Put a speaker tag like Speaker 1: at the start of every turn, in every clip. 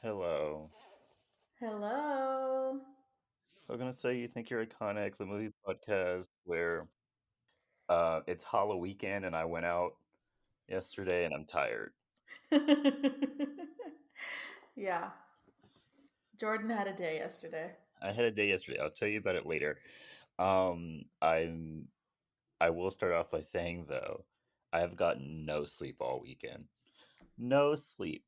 Speaker 1: Hello.
Speaker 2: Hello.
Speaker 1: I'm gonna say you think you're iconic, the movie podcast where it's Halloweekend and I went out yesterday and I'm tired.
Speaker 2: Yeah, Jordan had a day yesterday.
Speaker 1: I had a day yesterday. I'll tell you about it later. I'm I will start off by saying though, I have gotten no sleep all weekend. No sleep.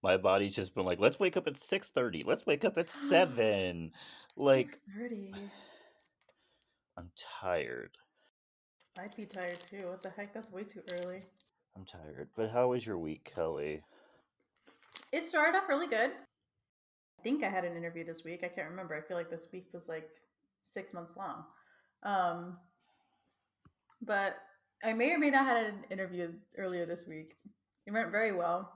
Speaker 1: My body's just been like, let's wake up at 6:30. Let's wake up at 7. Like
Speaker 2: 6:30.
Speaker 1: I'm tired.
Speaker 2: I'd be tired too. What the heck? That's way too early.
Speaker 1: I'm tired. But how was your week, Kelly?
Speaker 2: It started off really good. I think I had an interview this week. I can't remember. I feel like this week was like 6 months long. Um, but I may or may not have had an interview earlier this week. It went very well.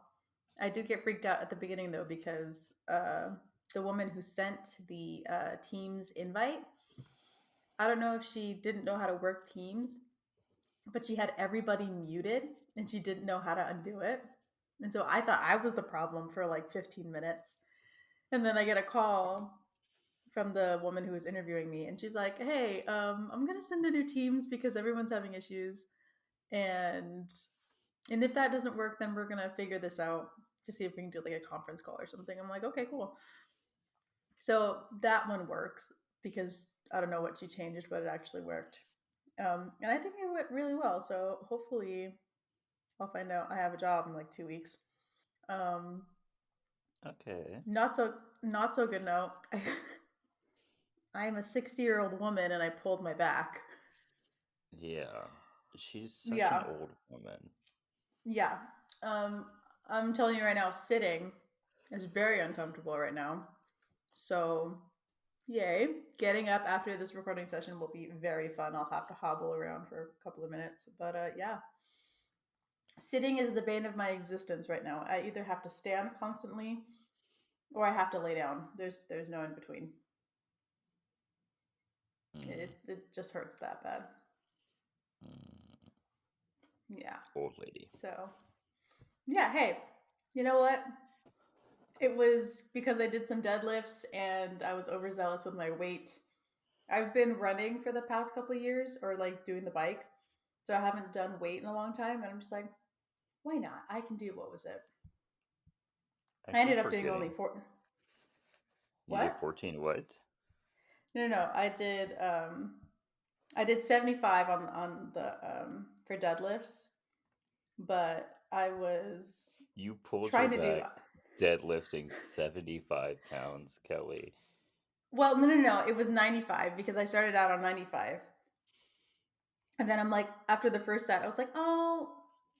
Speaker 2: I did get freaked out at the beginning though because the woman who sent the team's invite, I don't know if she didn't know how to work Teams, but she had everybody muted and she didn't know how to undo it. And so I thought I was the problem for like 15 minutes. And then I get a call from the woman who was interviewing me and she's like, "Hey, I'm going to send a new Teams because everyone's having issues and if that doesn't work then we're going to figure this out to see if we can do like a conference call or something." I'm like, "Okay, cool." So that one works because I don't know what she changed, but it actually worked. And I think it went really well. So hopefully I'll find out I have a job in like 2 weeks. Um,
Speaker 1: Okay.
Speaker 2: not so good note. I'm a 60-year-old woman and I pulled my back.
Speaker 1: Yeah. She's such an
Speaker 2: Yeah,
Speaker 1: old woman.
Speaker 2: yeah. Um, I'm telling you right now, sitting is very uncomfortable right now. So yay! Getting up after this recording session will be very fun. I'll have to hobble around for a couple of minutes, but yeah, sitting is the bane of my existence right now. I either have to stand constantly or I have to lay down. There's no in between.
Speaker 1: Mm,
Speaker 2: It just hurts that bad.
Speaker 1: mm.
Speaker 2: Yeah.
Speaker 1: Old lady.
Speaker 2: So yeah. Hey, you know what? It was because I did some deadlifts and I was overzealous with my weight. I've been running for the past couple of years or like doing the bike. So I haven't done weight in a long time. And I'm just like, why not? I can do, what was it?
Speaker 1: I
Speaker 2: I ended
Speaker 1: keep
Speaker 2: up doing only
Speaker 1: forgetting.
Speaker 2: four.
Speaker 1: You did
Speaker 2: What?
Speaker 1: 14 what?
Speaker 2: No, no, no. I did 75 on the for deadlifts, but I was
Speaker 1: You pulled your
Speaker 2: trying to do
Speaker 1: back deadlifting 75 pounds, Kelly.
Speaker 2: well, no, no, no. It was 95 because I started out on 95. And then I'm like, after the first set, I was like, oh,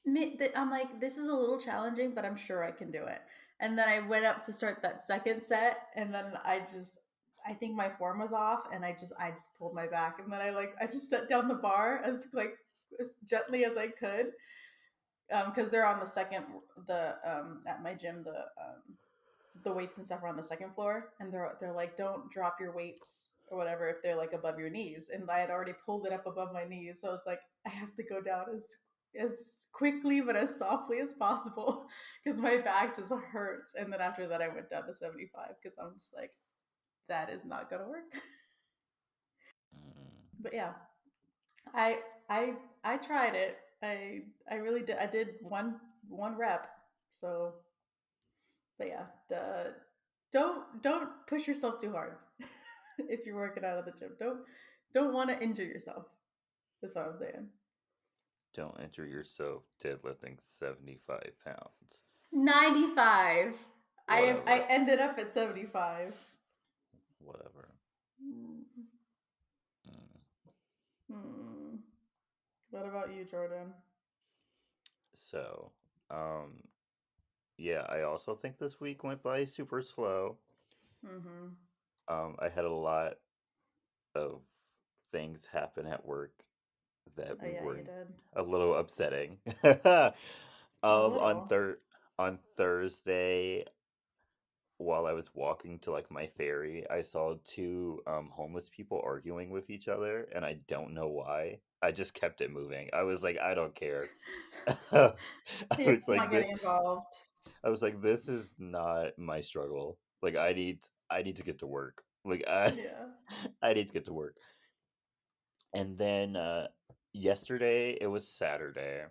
Speaker 2: I'm like, this is a little challenging, but I'm sure I can do it. And then I went up to start that second set, and then I think my form was off, and I just pulled my back, and then I just set down the bar as gently as I could, because they're on the second at my gym the weights and stuff are on the second floor, and they're like, don't drop your weights or whatever if they're like above your knees. And I had already pulled it up above my knees, so I was like, I have to go down as quickly but as softly as possible because my back just hurts. And then after that, I went down to 75 because I'm just like, that is not gonna work.
Speaker 1: Mm.
Speaker 2: But yeah, I tried it. I really did. I did one rep. So, but yeah, don't push yourself too hard if you're working out at the gym. Don't want to injure yourself. That's what I'm saying.
Speaker 1: Don't injure yourself deadlifting 75 pounds.
Speaker 2: 95. I
Speaker 1: Whatever.
Speaker 2: ended up at 75.
Speaker 1: Whatever.
Speaker 2: Hmm.
Speaker 1: Mm.
Speaker 2: Hmm. What about you, Jordan?
Speaker 1: So, um, yeah, I also think this week went by super slow.
Speaker 2: Mm-hmm.
Speaker 1: I had a lot of things happen at work that
Speaker 2: Oh
Speaker 1: we
Speaker 2: yeah, you
Speaker 1: were
Speaker 2: did.
Speaker 1: a little upsetting.
Speaker 2: A
Speaker 1: um, on
Speaker 2: little.
Speaker 1: thir on Thursday, while I was walking to like my ferry, I saw two homeless people arguing with each other, and I don't know why. I just kept it moving. I was like, I don't care. I
Speaker 2: Yeah,
Speaker 1: was
Speaker 2: I'm
Speaker 1: like
Speaker 2: not
Speaker 1: this.
Speaker 2: getting involved.
Speaker 1: I was like, this is not my struggle. Like I need to get to work. Like
Speaker 2: Yeah.
Speaker 1: I need to get to work. And then yesterday it was Saturday,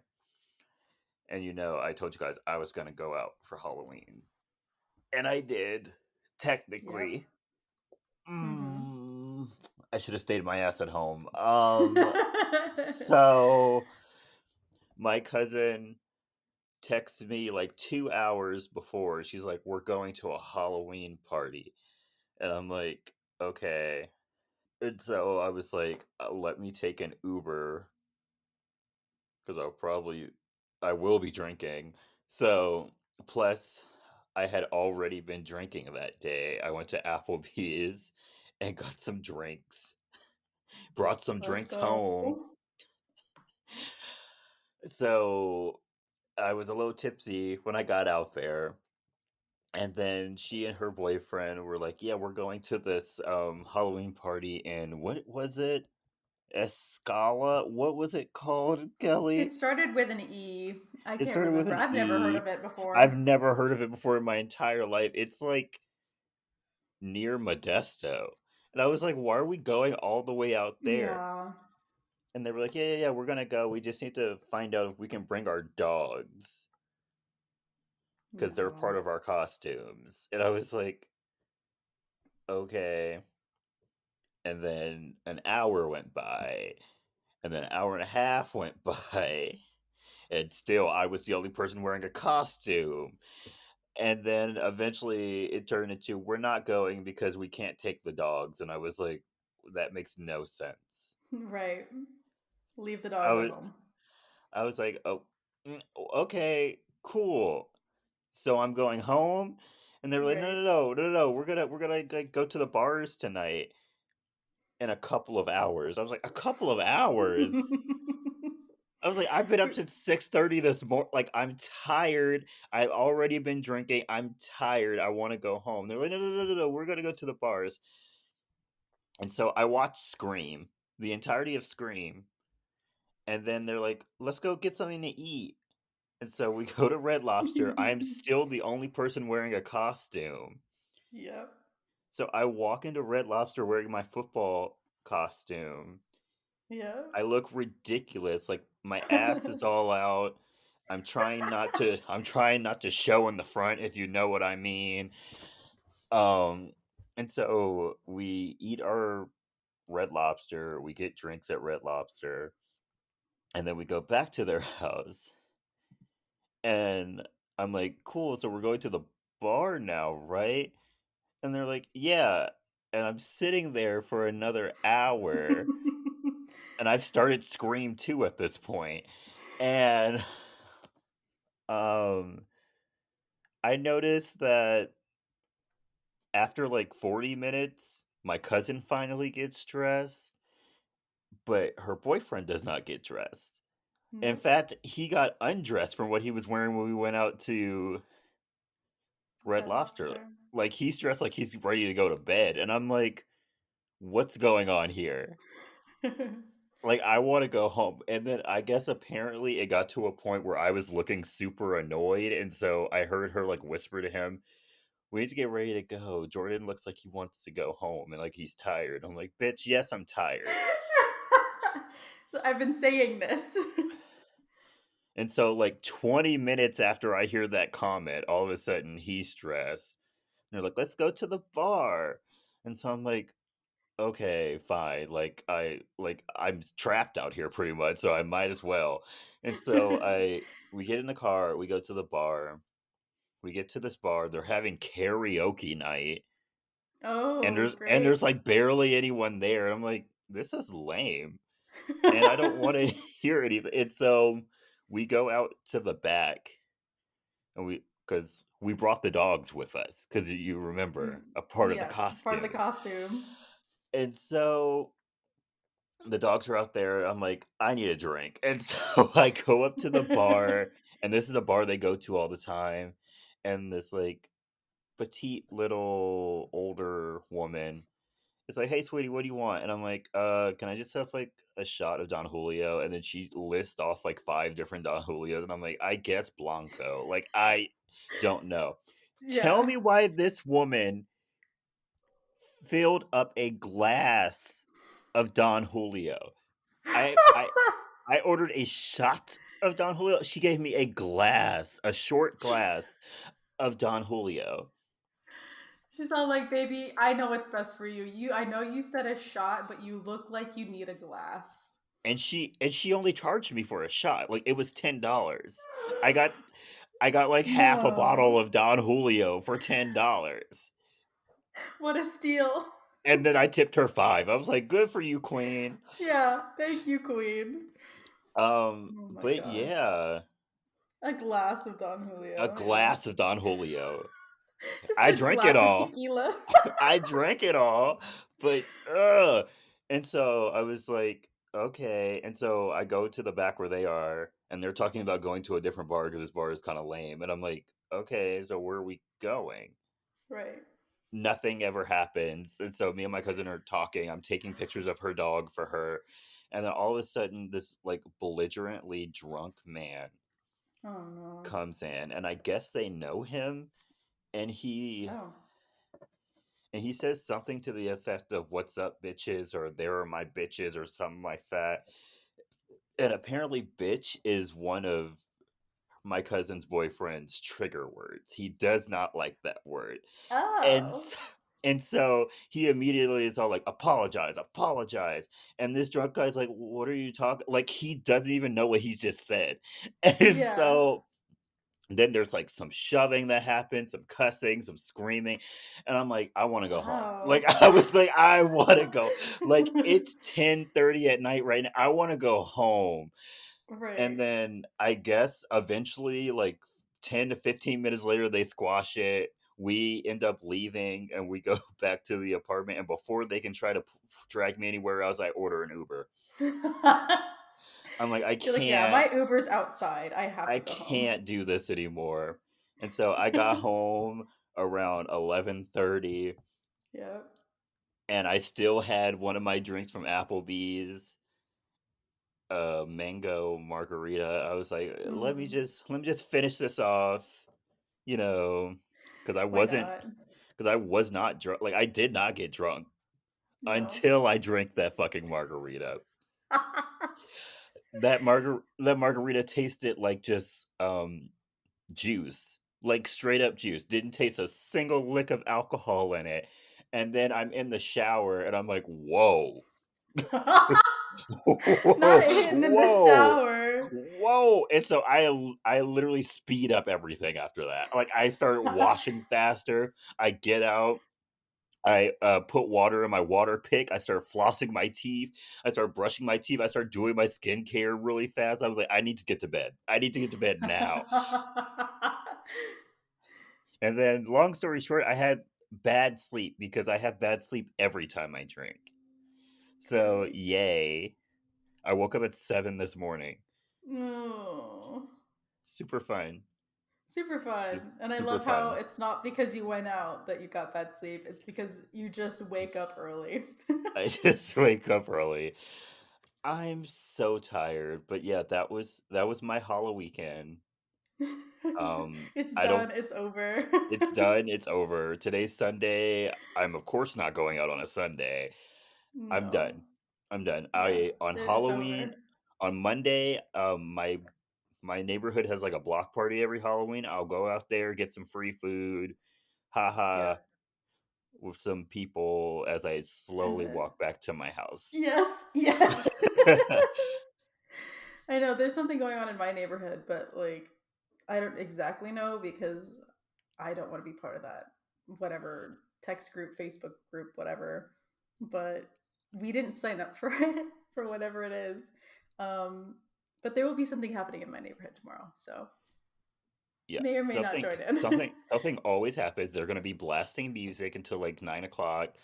Speaker 1: and I told you guys I was gonna go out for Halloween, and I did.
Speaker 2: Yep.
Speaker 1: Technically,
Speaker 2: Mm-hmm.
Speaker 1: mm, I should have stayed my ass at home. So my cousin texts me like 2 hours before. She's like, "We're going to a Halloween party," and I'm like, "Okay." And so I was like, "Let me take an Uber because I will be drinking." So plus, I had already been drinking that day. I went to Applebee's and got some drinks, brought some
Speaker 2: Let's
Speaker 1: drinks
Speaker 2: go.
Speaker 1: home. So I was a little tipsy when I got out there. And then she and her boyfriend were like, "Yeah, we're going to this Halloween party in what was it? Escala? What was it called,
Speaker 2: It
Speaker 1: Kelly?"
Speaker 2: started with an E. I
Speaker 1: It
Speaker 2: can't
Speaker 1: started with
Speaker 2: remember.
Speaker 1: an
Speaker 2: I've never heard
Speaker 1: E.
Speaker 2: of it
Speaker 1: I've
Speaker 2: before.
Speaker 1: never heard of it before in my entire life. It's like near Modesto. And I was like, "Why are we going all the way out there?"
Speaker 2: Yeah.
Speaker 1: And they were like, "Yeah, we're gonna go. We just need to find out if we can bring our dogs because they're
Speaker 2: No.
Speaker 1: part of our costumes." And I was like, "Okay." And then an hour went by, and then an hour and a half went by, and still I was the only person wearing a costume. And then eventually it turned into, "We're not going because we can't take the dogs." And I was like, that makes no sense.
Speaker 2: Right. Leave the
Speaker 1: I
Speaker 2: dogs at
Speaker 1: was
Speaker 2: home.
Speaker 1: I was like, "Oh, okay, cool." So I'm going home, and they were like, "No,
Speaker 2: Right.
Speaker 1: no, no, no, no, no. We're gonna like go to the bars tonight in a couple of hours." I was like, "A couple of hours?" I was like, "I've been up since 6:30 this morning. Like, I'm tired. I've already been drinking. I'm tired. I want to go home." They're like, "No, no, no, no, no. We're gonna go to the bars." And so I watched Scream, the entirety of Scream, and then they're like, "Let's go get something to eat." And so we go to Red Lobster. I am still the only person wearing a costume.
Speaker 2: Yep.
Speaker 1: So I walk into Red Lobster wearing my football costume.
Speaker 2: Yep.
Speaker 1: I look ridiculous. Like my ass is all out. I'm trying not to show in the front, if you know what I mean. Um and so we eat our Red Lobster, we get drinks at Red Lobster, and then we go back to their house. And I'm like, "Cool, so we're going to the bar now, right?" And they're like, "Yeah." And I'm sitting there for another hour, and I've started Scream 2 at this point. And um I noticed that after like 40 minutes, my cousin finally gets dressed, but her boyfriend does not get dressed. In
Speaker 2: Nope.
Speaker 1: fact, he got undressed from what he was wearing when we went out to Red
Speaker 2: Red
Speaker 1: Lobster.
Speaker 2: Lobster.
Speaker 1: Like he's dressed like he's ready to go to bed, and I'm like, "What's going on here?" Like I want to go home. And then I guess apparently it got to a point where I was looking super annoyed, and so I heard her like whisper to him, "We need to get ready to go. Jordan looks like he wants to go home and like he's tired." I'm like, "Bitch, yes, I'm tired."
Speaker 2: I've been saying this.
Speaker 1: And so like 20 minutes after I hear that comment, all of a sudden he's stressed. And they're like, "Let's go to the bar." And so I'm like, "Okay, fine. I'm trapped out here pretty much, so I might as well." And so I we get in the car, we go to the bar. We get to this bar, they're having karaoke night, and
Speaker 2: Oh,
Speaker 1: there's
Speaker 2: great.
Speaker 1: like barely anyone there. I'm like, "This is lame." And I don't want to hear anything. And so we go out to the back, and because we brought the dogs with us, because you remember a part of the
Speaker 2: Yeah, part of the
Speaker 1: costume.
Speaker 2: costume.
Speaker 1: And so the dogs are out there. I'm like, "I need a drink." And so I go up to the bar, and this is a bar they go to all the time. And this like petite little older woman is like, "Hey, sweetie, what do you want?" And I'm like, can I just have like a shot of Don Julio?" And then she lists off like five different Don Julios, and I'm like, "I guess Blanco." Like, don't know. Tell
Speaker 2: Yeah.
Speaker 1: me why this woman filled up a glass of Don Julio. I I I ordered a shot of Don Julio. She gave me a glass, a short glass of Don Julio.
Speaker 2: She's all like, "Baby, I know what's best for you. I know you said a shot, but you look like you need a glass."
Speaker 1: And she only charged me for a shot. Like it was $10. I got I got like half a bottle
Speaker 2: No.
Speaker 1: of Don Julio for $10.
Speaker 2: What a steal.
Speaker 1: And then I tipped her 5. I was like, "Good for you, queen."
Speaker 2: Yeah, thank you, Queen. Oh my
Speaker 1: But
Speaker 2: gosh.
Speaker 1: yeah,
Speaker 2: A glass of Don
Speaker 1: a
Speaker 2: Julio, yeah.
Speaker 1: glass of Don Julio.
Speaker 2: Just
Speaker 1: I
Speaker 2: a
Speaker 1: drank it
Speaker 2: glass of
Speaker 1: all.
Speaker 2: tequila.
Speaker 1: I drank it all, but ugh. And so I was like, okay. And so I go to the back where they are, and they're talking about going to a different bar because this bar is kind of lame. And I'm like, okay, so where are we going?
Speaker 2: Right.
Speaker 1: Nothing ever happens. And so me and my cousin are talking. I'm taking pictures of her dog for her. And then all of a sudden, this like belligerently drunk man
Speaker 2: Oh no.
Speaker 1: comes in, and I guess they know him. And he
Speaker 2: Oh.
Speaker 1: and he says something to the effect of "What's up, bitches?" or "There are my bitches" or something like that. And apparently, "bitch" is one of my cousin's boyfriend's trigger words. He does not like that word, and
Speaker 2: Oh.
Speaker 1: so, and so he immediately is all like, "Apologize, apologize." And this drunk guy's like, "What are you talking?" Like he doesn't even know what he's just said, and
Speaker 2: Yeah.
Speaker 1: so then there's like some shoving that happens, some cussing, some screaming, and I'm like, I want to go home. Like
Speaker 2: Wow.
Speaker 1: I was like, I want to go. Like it's 10:30 at night right now. I want to go home. And
Speaker 2: Right.
Speaker 1: then I guess eventually, like 10 to 15 minutes later, they squash it. We end up leaving and we go back to the apartment. And before they can try to drag me anywhere else, I order an Uber. I'm like,
Speaker 2: You're like, yeah, my Uber's outside. I have
Speaker 1: I
Speaker 2: to go home.
Speaker 1: can't do this anymore. And so I got home around 11:30
Speaker 2: Yep.
Speaker 1: and I still had one of my drinks from Applebee's, a mango margarita. I was like,
Speaker 2: Mm,
Speaker 1: let me just finish this off, you know, cuz
Speaker 2: why not?
Speaker 1: I was not drunk. Like I did not get drunk
Speaker 2: No.
Speaker 1: until I drank that fucking margarita. That margarita tasted like just juice, like straight up juice. Didn't taste a single lick of alcohol in it. And then I'm in the shower and I'm like, whoa,
Speaker 2: Not
Speaker 1: whoa,
Speaker 2: hidden in the
Speaker 1: whoa,
Speaker 2: shower.
Speaker 1: whoa. And so I literally speed up everything after that. Like I started washing faster. I get out. I put water in my water pick. I started flossing my teeth. I started brushing my teeth. I started doing my skincare really fast. I was like, I need to get to bed. I need to get to bed now. And then, long story short, I had bad sleep because I have bad sleep every time I drink. So,
Speaker 2: Okay.
Speaker 1: yay. I woke up at 7 this morning.
Speaker 2: Oh,
Speaker 1: Super fun.
Speaker 2: super fun. And I
Speaker 1: Super
Speaker 2: love how
Speaker 1: fun.
Speaker 2: it's not because you went out that you got bad sleep. It's because you just wake up early.
Speaker 1: I just wake up early. I'm so tired, but yeah, that was my Halloweekend.
Speaker 2: It's
Speaker 1: I don't
Speaker 2: done. It's over.
Speaker 1: It's done, it's over. Today's Sunday. I'm of course not going out on a Sunday. I'm
Speaker 2: No.
Speaker 1: done. I'm done.
Speaker 2: Yeah.
Speaker 1: I on
Speaker 2: It's
Speaker 1: Halloween
Speaker 2: over.
Speaker 1: on Monday, my neighborhood has like a block party every Halloween. I'll go out there, get some free food, haha,
Speaker 2: Yeah.
Speaker 1: with some people as I
Speaker 2: And
Speaker 1: slowly
Speaker 2: then
Speaker 1: walk back to my house.
Speaker 2: yes, yes. I know there's something going on in my neighborhood, but like I don't exactly know because I don't want to be part of that whatever text group, Facebook group, whatever. But we didn't sign up for it for whatever it is. Um, but there will be something happening in my neighborhood tomorrow, so
Speaker 1: Yeah,
Speaker 2: may or may not join in.
Speaker 1: something always happens. They're gonna be blasting music until like 9 o'clock.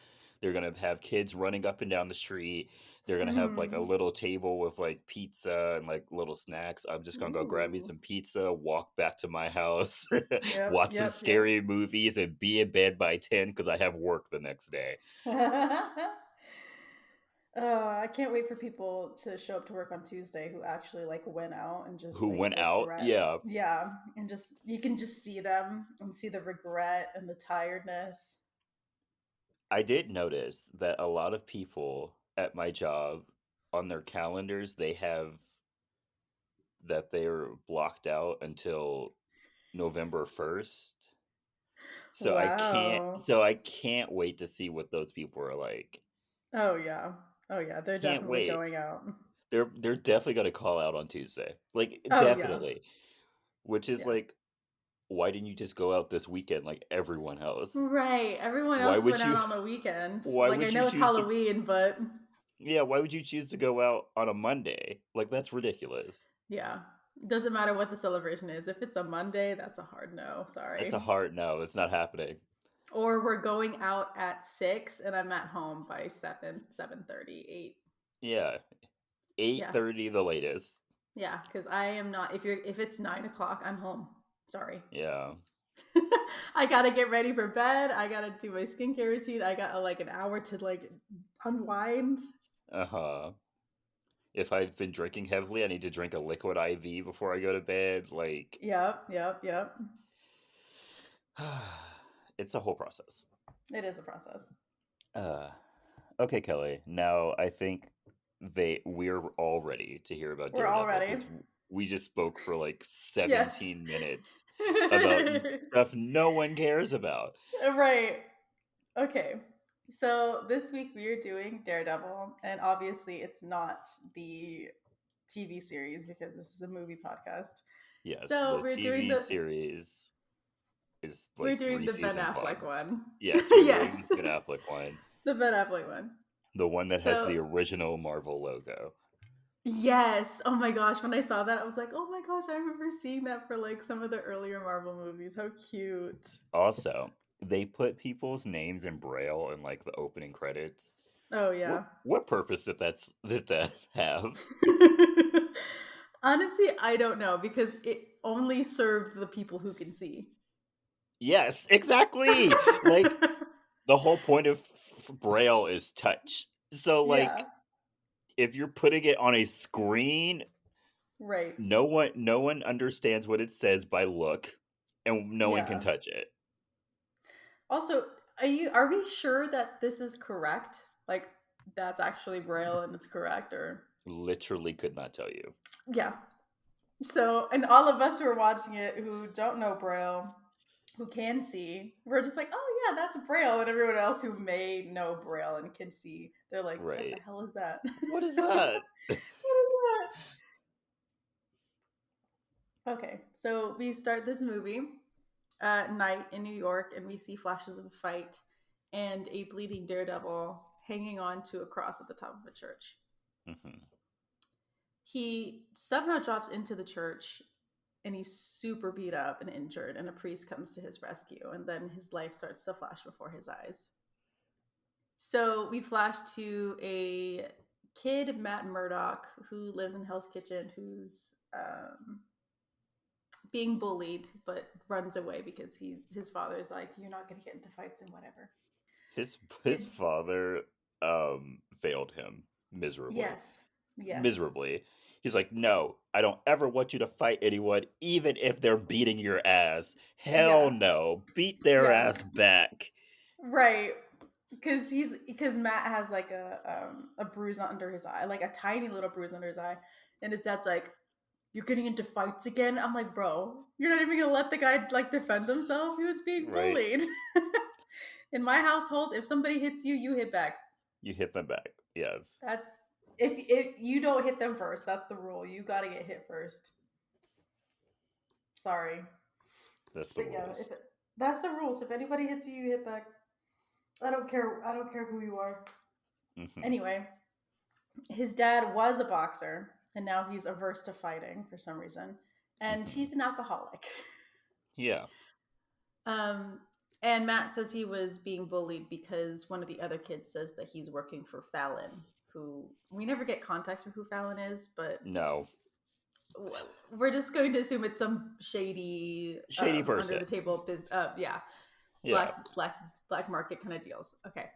Speaker 1: They're gonna have kids running up and down the street. They're gonna have like a
Speaker 2: Mm.
Speaker 1: little table with like pizza and like little snacks. I'm just gonna go grab me
Speaker 2: Ooh.
Speaker 1: some pizza, walk back to my house,
Speaker 2: Yep,
Speaker 1: watch some
Speaker 2: yep, yep.
Speaker 1: scary movies, and be in bed by 10 because I have work the next day.
Speaker 2: I can't wait for people to show up to work on Tuesday who actually like went out and just
Speaker 1: Who
Speaker 2: like
Speaker 1: went out?
Speaker 2: regret.
Speaker 1: Yeah.
Speaker 2: Yeah, and just you can just see them and see the regret and the tiredness.
Speaker 1: I did notice that a lot of people at my job on their calendars, they have that they're blocked out until November 1st.
Speaker 2: Wow.
Speaker 1: So I can't wait to see what those people are like.
Speaker 2: Oh yeah. Oh yeah, they're
Speaker 1: Can't
Speaker 2: definitely
Speaker 1: wait.
Speaker 2: going out.
Speaker 1: They're definitely gonna call out on Tuesday. Like
Speaker 2: Oh yeah.
Speaker 1: definitely. Which is
Speaker 2: Yeah.
Speaker 1: like, why didn't you just go out this weekend like everyone else?
Speaker 2: Right. Everyone
Speaker 1: Why
Speaker 2: else went
Speaker 1: would
Speaker 2: out
Speaker 1: you
Speaker 2: on the weekend.
Speaker 1: why
Speaker 2: Like I
Speaker 1: would you
Speaker 2: know it's
Speaker 1: choose to
Speaker 2: Halloween, but
Speaker 1: yeah, why would you choose to go out on a Monday? Like that's ridiculous.
Speaker 2: yeah. Doesn't matter what the celebration is. If it's a Monday, that's a hard no.
Speaker 1: That's
Speaker 2: Sorry.
Speaker 1: a hard no. That's not happening.
Speaker 2: Or we're going out at 6 and I'm at home by 7, 7:30, 8.
Speaker 1: Yeah,
Speaker 2: Yeah.
Speaker 1: 8:30 the latest.
Speaker 2: Yeah. Because I am not if it's 9 o'clock, I'm home. Sorry.
Speaker 1: Yeah.
Speaker 2: I gotta get ready for bed. I gotta do my skincare routine. I got like an hour to like unwind.
Speaker 1: Uh-huh. If I've been drinking heavily, I need to drink a liquid IV before I go to bed. Like,
Speaker 2: Yep, yep, yep.
Speaker 1: it's a whole process.
Speaker 2: It is a process.
Speaker 1: Uh, okay, Kelly. Now I think we're all ready to hear about
Speaker 2: We're all
Speaker 1: Daredevil
Speaker 2: ready.
Speaker 1: because we just spoke for like
Speaker 2: Yes.
Speaker 1: 17 minutes about stuff no one cares about.
Speaker 2: Right. Okay. So this week we are doing Daredevil, and obviously it's not the TV series because this is a movie podcast.
Speaker 1: Yes,
Speaker 2: So
Speaker 1: the TV series is
Speaker 2: we're
Speaker 1: like
Speaker 2: doing
Speaker 1: three
Speaker 2: the Ben
Speaker 1: seasons
Speaker 2: Affleck
Speaker 1: long.
Speaker 2: one.
Speaker 1: Yes, we're doing
Speaker 2: Yes.
Speaker 1: the Ben Affleck one,
Speaker 2: The Ben Affleck one.
Speaker 1: the one that has
Speaker 2: So
Speaker 1: the original Marvel logo.
Speaker 2: yes. Oh my gosh, when I saw that I was like, "Oh my gosh, I remember seeing that for like some of the earlier Marvel movies. How cute."
Speaker 1: Also, they put people's names in Braille in like the opening credits.
Speaker 2: Oh
Speaker 1: What
Speaker 2: yeah.
Speaker 1: what purpose did that have?
Speaker 2: Honestly, I don't know because it only served the people who can see.
Speaker 1: Yes, exactly. Like the whole point of Braille is touch. So
Speaker 2: Yeah,
Speaker 1: like if you're putting it on a screen,
Speaker 2: right.
Speaker 1: no one understands what it says by look, and no one can
Speaker 2: Yeah.
Speaker 1: touch it.
Speaker 2: Also, are we sure that this is correct? Like that's actually Braille and it's correct or
Speaker 1: Literally could not tell you.
Speaker 2: yeah. So, and all of us who are watching it who don't know Braille, who can see, we're just like, "Oh yeah, that's Braille." And everyone else who may know Braille and can see, they're like, "What the
Speaker 1: Right.
Speaker 2: hell is that?"
Speaker 1: What is that?
Speaker 2: What is that? Okay, so we start this movie at night in New York, and we see flashes of a fight and a bleeding Daredevil hanging on to a cross at the top of a church.
Speaker 1: Mhm.
Speaker 2: He somehow drops into the church and he's super beat up and injured, and a priest comes to his rescue, and then his life starts to flash before his eyes. So we flash to a kid, Matt Murdock, who lives in Hell's Kitchen, who's being bullied but runs away because his father's like, "You're not going to get into fights and whatever."
Speaker 1: His
Speaker 2: And
Speaker 1: father failed him miserably.
Speaker 2: yes, yes,
Speaker 1: Miserably. He's like, "No, I don't ever want you to fight anyone even if they're beating your ass. Hell
Speaker 2: yeah,
Speaker 1: no. Beat their
Speaker 2: yeah,
Speaker 1: ass back."
Speaker 2: right. Because Matt has like a bruise under his eye, like a tiny little bruise under his eye, and his dad's like, "You're getting into fights again." I'm like, "Bro, you're not even gonna let the guy like defend himself. He was being
Speaker 1: Right?
Speaker 2: bullied." In my household, if somebody hits you, you hit back.
Speaker 1: You hit them back. Yes.
Speaker 2: That's if you don't hit them first, that's the rule. You got to get hit first. Sorry,
Speaker 1: That's the
Speaker 2: but yeah,
Speaker 1: rules.
Speaker 2: that's the rules. If anybody hits you, you hit back. I don't care. I don't care who you are.
Speaker 1: Hmm.
Speaker 2: Anyway, his dad was a boxer, and now he's averse to fighting for some reason, and
Speaker 1: Hmm.
Speaker 2: he's an alcoholic.
Speaker 1: Yeah.
Speaker 2: um, and Matt says he was being bullied because one of the other kids says that he's working for Fallon, who we never get context for who Fallon is, but
Speaker 1: No.
Speaker 2: we're just going to assume it's some shady
Speaker 1: Shady
Speaker 2: under
Speaker 1: person.
Speaker 2: the table yeah,
Speaker 1: Yeah.
Speaker 2: black black black market kind of deals. Okay.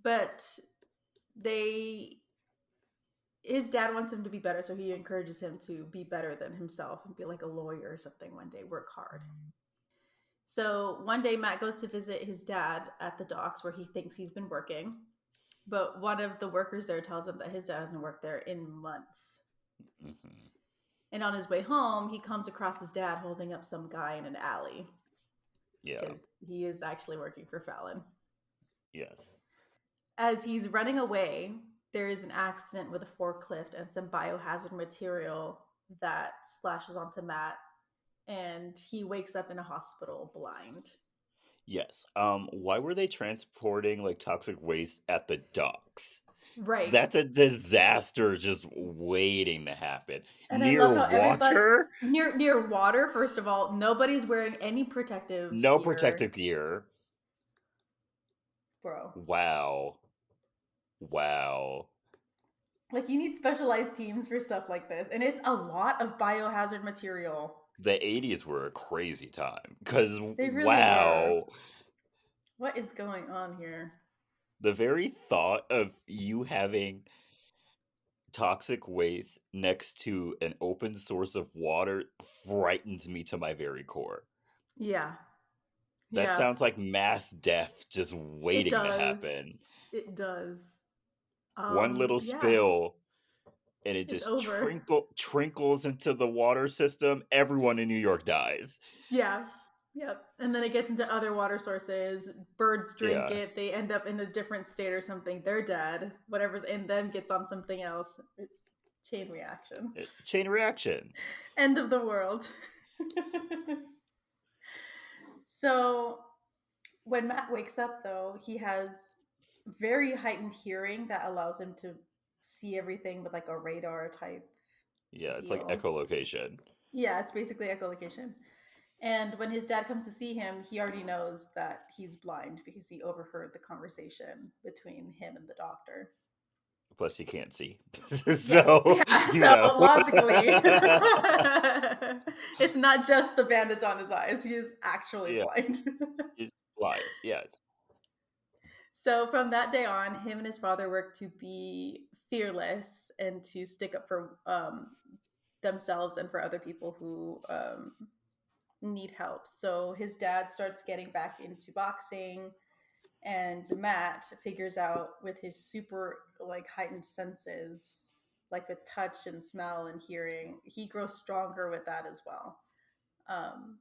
Speaker 2: But they his dad wants him to be better, so he encourages him to be better than himself and be like a lawyer or something one day, work hard. So one day Matt goes to visit his dad at the docks where he thinks he's been working, but one of the workers there tells him that his dad hasn't worked there in months.
Speaker 1: Hmm.
Speaker 2: And on his way home, he comes across his dad holding up some guy in an alley
Speaker 1: Yeah.
Speaker 2: because he is actually working for Fallon.
Speaker 1: Yes.
Speaker 2: As he's running away, there is an accident with a forklift and some biohazard material that splashes onto Matt, and he wakes up in a hospital blind.
Speaker 1: Yes. Why were they transporting like toxic waste at the docks?
Speaker 2: Right.
Speaker 1: That's a disaster just waiting to happen.
Speaker 2: And I
Speaker 1: Near
Speaker 2: love how everybody
Speaker 1: water?
Speaker 2: near water, first of all, nobody's wearing any protective
Speaker 1: No
Speaker 2: gear,
Speaker 1: protective gear.
Speaker 2: bro.
Speaker 1: Wow. Wow.
Speaker 2: Like you need specialized teams for stuff like this, and it's a lot of biohazard material.
Speaker 1: The 80s were a crazy time. Because,
Speaker 2: They really were.
Speaker 1: wow.
Speaker 2: What is going on here?
Speaker 1: The very thought of you having toxic waste next to an open source of water frightens me to my very core.
Speaker 2: Yeah.
Speaker 1: That
Speaker 2: Yeah.
Speaker 1: sounds like mass death just
Speaker 2: It
Speaker 1: waiting to
Speaker 2: does.
Speaker 1: happen.
Speaker 2: It does.
Speaker 1: One little
Speaker 2: Yeah.
Speaker 1: spill and it
Speaker 2: It's
Speaker 1: just
Speaker 2: over.
Speaker 1: trinkles into the water system. Everyone in New York dies.
Speaker 2: Yeah. Yep. And then it gets into other water sources. Birds drink
Speaker 1: Yeah.
Speaker 2: it. They end up in a different state or something. They're dead. Whatever's in them gets on something else. It's chain reaction.
Speaker 1: Chain reaction.
Speaker 2: End of the world. So when Matt wakes up, though, he has very heightened hearing that allows him to see everything with like a radar type
Speaker 1: Yeah, it's like
Speaker 2: deal.
Speaker 1: echolocation.
Speaker 2: Yeah, it's basically echolocation. And when his dad comes to see him, he already knows that he's blind because he overheard the conversation between him and the doctor.
Speaker 1: Plus, he can't see.
Speaker 2: Yeah,
Speaker 1: So,
Speaker 2: yeah.
Speaker 1: you
Speaker 2: So
Speaker 1: know.
Speaker 2: logically, it's not just the bandage on his eyes. He is actually
Speaker 1: Yeah,
Speaker 2: blind.
Speaker 1: he's blind. Yes.
Speaker 2: So from that day on, him and his father worked to be fearless and to stick up for themselves and for other people who need help. So his dad starts getting back into boxing, and Matt figures out with his super like heightened senses, like with touch and smell and hearing, he grows stronger with that as well.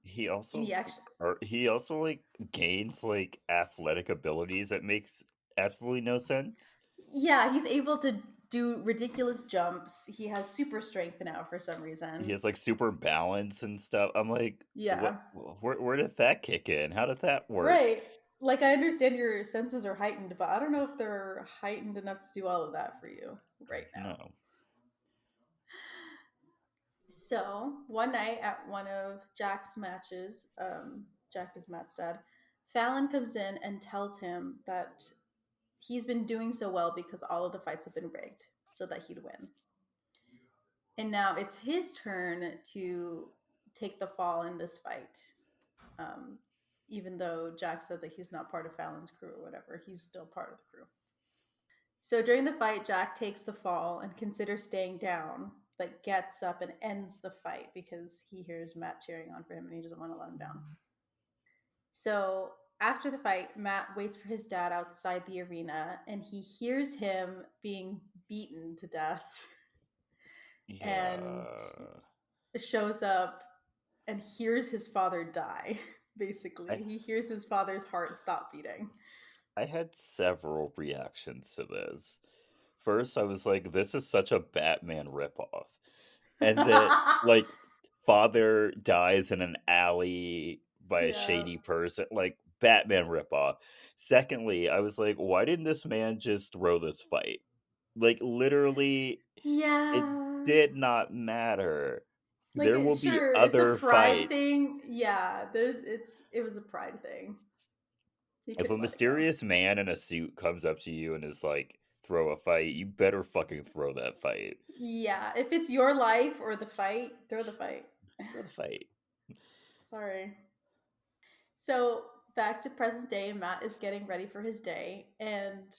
Speaker 1: He
Speaker 2: And
Speaker 1: also
Speaker 2: he actually,
Speaker 1: he also like gains like athletic abilities that makes absolutely no sense.
Speaker 2: yeah, he's able to do ridiculous jumps. He has super strength now for some
Speaker 1: He
Speaker 2: reason.
Speaker 1: has like super balance and stuff. I'm like, what?
Speaker 2: Yeah,
Speaker 1: Where did that kick in? How did that work?
Speaker 2: right. Like I understand your senses are heightened, but I don't know if they're heightened enough to do all of that for you right now.
Speaker 1: No.
Speaker 2: So one night at one of Jack's matches, Jack is Matt's dad, Fallon comes in and tells him that he's been doing so well because all of the fights have been rigged so that he'd win. And now it's his turn to take the fall in this fight. Um, Even though Jack said that he's not part of Fallon's crew or whatever, he's still part of the crew. So during the fight, Jack takes the fall and considers staying down, but gets up and ends the fight because he hears Matt cheering on for him and he doesn't want to let him down. So after the fight, Matt waits for his dad outside the arena and he hears him being beaten to death and
Speaker 1: Yeah.
Speaker 2: shows up and hears his father die.
Speaker 1: I
Speaker 2: Basically, he hears his father's heart stop beating.
Speaker 1: I had several reactions to this. First, I was like, this is such a Batman ripoff. And that like father dies in an alley by a
Speaker 2: Yeah.
Speaker 1: shady person, like Batman ripoff. Secondly, I was like, why didn't this man just throw this fight? Like literally, it
Speaker 2: Yeah.
Speaker 1: did not matter.
Speaker 2: Like
Speaker 1: There
Speaker 2: it
Speaker 1: will be
Speaker 2: sure, it's a
Speaker 1: other
Speaker 2: pride
Speaker 1: fights.
Speaker 2: thing. Yeah, it was a pride thing. He
Speaker 1: If a
Speaker 2: couldn't let it go.
Speaker 1: mysterious man in a suit comes up to you and is like, throw a fight, you better fucking throw that fight.
Speaker 2: Yeah, if it's your life or the fight, throw the fight.
Speaker 1: Throw the fight.
Speaker 2: Sorry. So back to present day, Matt is getting ready for his day, and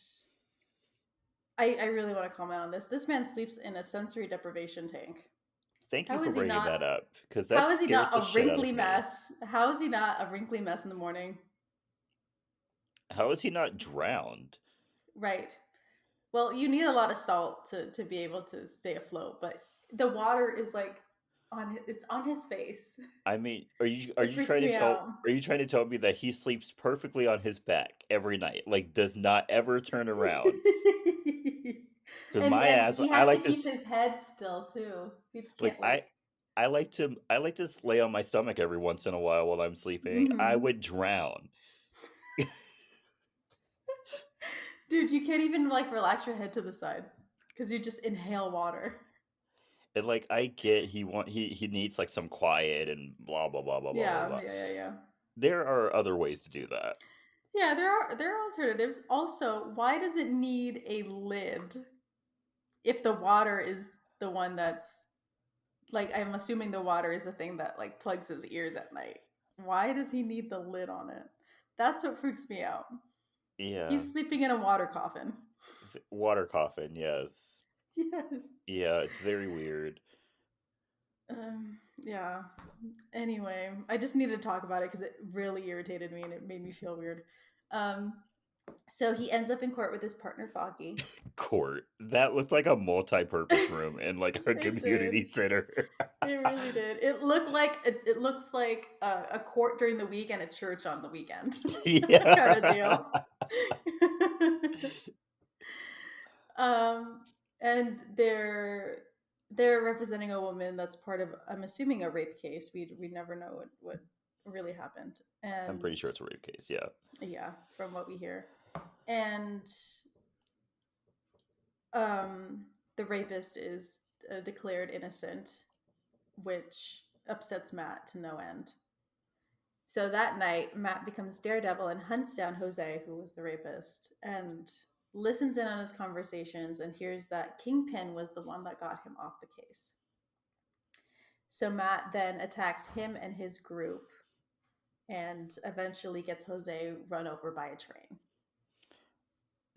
Speaker 2: I really want to comment on this. This man sleeps in a sensory deprivation tank.
Speaker 1: Thank you
Speaker 2: How
Speaker 1: for
Speaker 2: is he
Speaker 1: bringing
Speaker 2: not?
Speaker 1: that up, because that
Speaker 2: How is he
Speaker 1: scared
Speaker 2: not
Speaker 1: the
Speaker 2: a
Speaker 1: shit out
Speaker 2: wrinkly
Speaker 1: of me.
Speaker 2: mess? How is he not a wrinkly mess in the morning?
Speaker 1: How is he not drowned?
Speaker 2: Right. Well, you need a lot of salt to be able to stay afloat, but the water is like it's on his face.
Speaker 1: I mean,
Speaker 2: It freaks me out.
Speaker 1: are you trying to tell me that he sleeps perfectly on his back every night, like does not ever turn around? Because my
Speaker 2: And
Speaker 1: ass,
Speaker 2: he has to keep his head still too. He
Speaker 1: like
Speaker 2: can't like.
Speaker 1: I like to lay on my stomach every once in a while I'm sleeping. I
Speaker 2: Mhm.
Speaker 1: would drown.
Speaker 2: Dude, you can't even like relax your head to the side because you just inhale water.
Speaker 1: And like I get he needs like some quiet and blah blah blah blah blah blah
Speaker 2: Yeah,
Speaker 1: blah.
Speaker 2: yeah, yeah, yeah.
Speaker 1: There are other ways to do that.
Speaker 2: Yeah, there are alternatives. Also, why does it need a lid if the water is the one that's like I'm assuming the water is the thing that like plugs his ears at night. Why does he need the lid on it? That's what freaks me out.
Speaker 1: Yeah.
Speaker 2: He's sleeping in a water coffin.
Speaker 1: Water coffin, yes.
Speaker 2: Yes.
Speaker 1: Yeah, it's very weird.
Speaker 2: Yeah. Anyway, I just needed to talk about it because it really irritated me and it made me feel weird. Um, so he ends up in court with his partner Foggy.
Speaker 1: Court. That looked like a multi-purpose room in like a
Speaker 2: It did.
Speaker 1: community center.
Speaker 2: It really did. It looked like it looks like a court during the week and a church on the weekend, kind of
Speaker 1: Yeah.
Speaker 2: deal. um, and they're representing a woman that's part of I'm assuming a rape case. We never know what really happened,
Speaker 1: I'm pretty
Speaker 2: and
Speaker 1: sure it's a rape case, yeah.
Speaker 2: yeah, from what we hear, and the rapist is declared innocent, which upsets Matt to no end. So that night, Matt becomes Daredevil and hunts down Jose, who was the rapist, and listens in on his conversations and hears that Kingpin was the one that got him off the case. So Matt then attacks him and his group and eventually gets Jose run over by a train.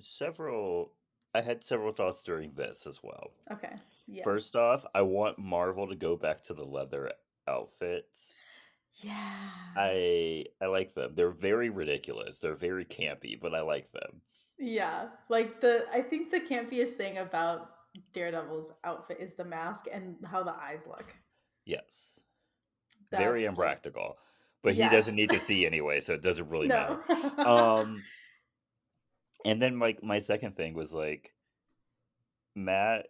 Speaker 1: Several I had several thoughts during this as well.
Speaker 2: Okay. Yeah.
Speaker 1: First off, I want Marvel to go back to the leather outfits.
Speaker 2: Yeah.
Speaker 1: I like them. They're very ridiculous. They're very campy, but I like them.
Speaker 2: Yeah. I think the campiest thing about Daredevil's outfit is the mask and how the eyes look.
Speaker 1: Yes. Very
Speaker 2: That's like
Speaker 1: impractical. But he doesn't
Speaker 2: yes.
Speaker 1: need to see anyway, so it doesn't really matter.
Speaker 2: No.
Speaker 1: Um and then like my second thing was like Matt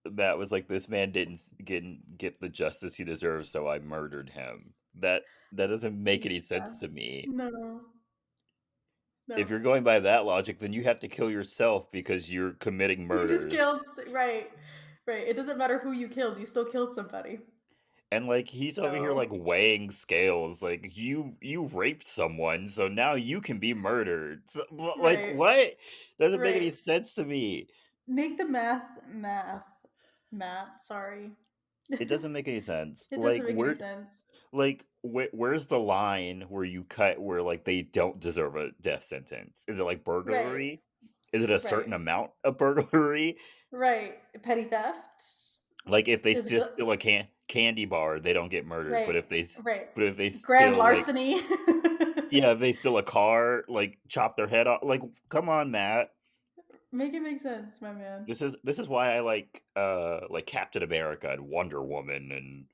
Speaker 1: Matt was like, "This man didn't get the justice he deserves, so I murdered him." That doesn't make any
Speaker 2: Yeah.
Speaker 1: sense to me.
Speaker 2: No.
Speaker 1: If
Speaker 2: No.
Speaker 1: you're going by that logic, then you have to kill yourself because you're committing
Speaker 2: You just
Speaker 1: murders.
Speaker 2: killed right. Right. It doesn't matter who you killed, you still killed somebody.
Speaker 1: And like he's over here like
Speaker 2: So,
Speaker 1: weighing scales, like you raped someone, so now you can be murdered. Like
Speaker 2: right.
Speaker 1: what? Doesn't make any
Speaker 2: Right.
Speaker 1: sense to me.
Speaker 2: Make the math, sorry.
Speaker 1: It doesn't make any sense.
Speaker 2: It doesn't make any sense.
Speaker 1: Where's the line where you cut where like they don't deserve a death sentence? Is it like
Speaker 2: Right.
Speaker 1: burglary? Is it a
Speaker 2: Right.
Speaker 1: certain amount of burglary?
Speaker 2: Right. Petty theft?
Speaker 1: Like if they just
Speaker 2: Physical
Speaker 1: steal a candy bar, they don't get murdered.
Speaker 2: right. Right.
Speaker 1: But if they
Speaker 2: Grand
Speaker 1: steal like
Speaker 2: larceny.
Speaker 1: yeah, if they steal a car, like chop their head off. Like come on, Matt.
Speaker 2: Make it make sense, my man.
Speaker 1: This is why I like Captain America and Wonder Woman and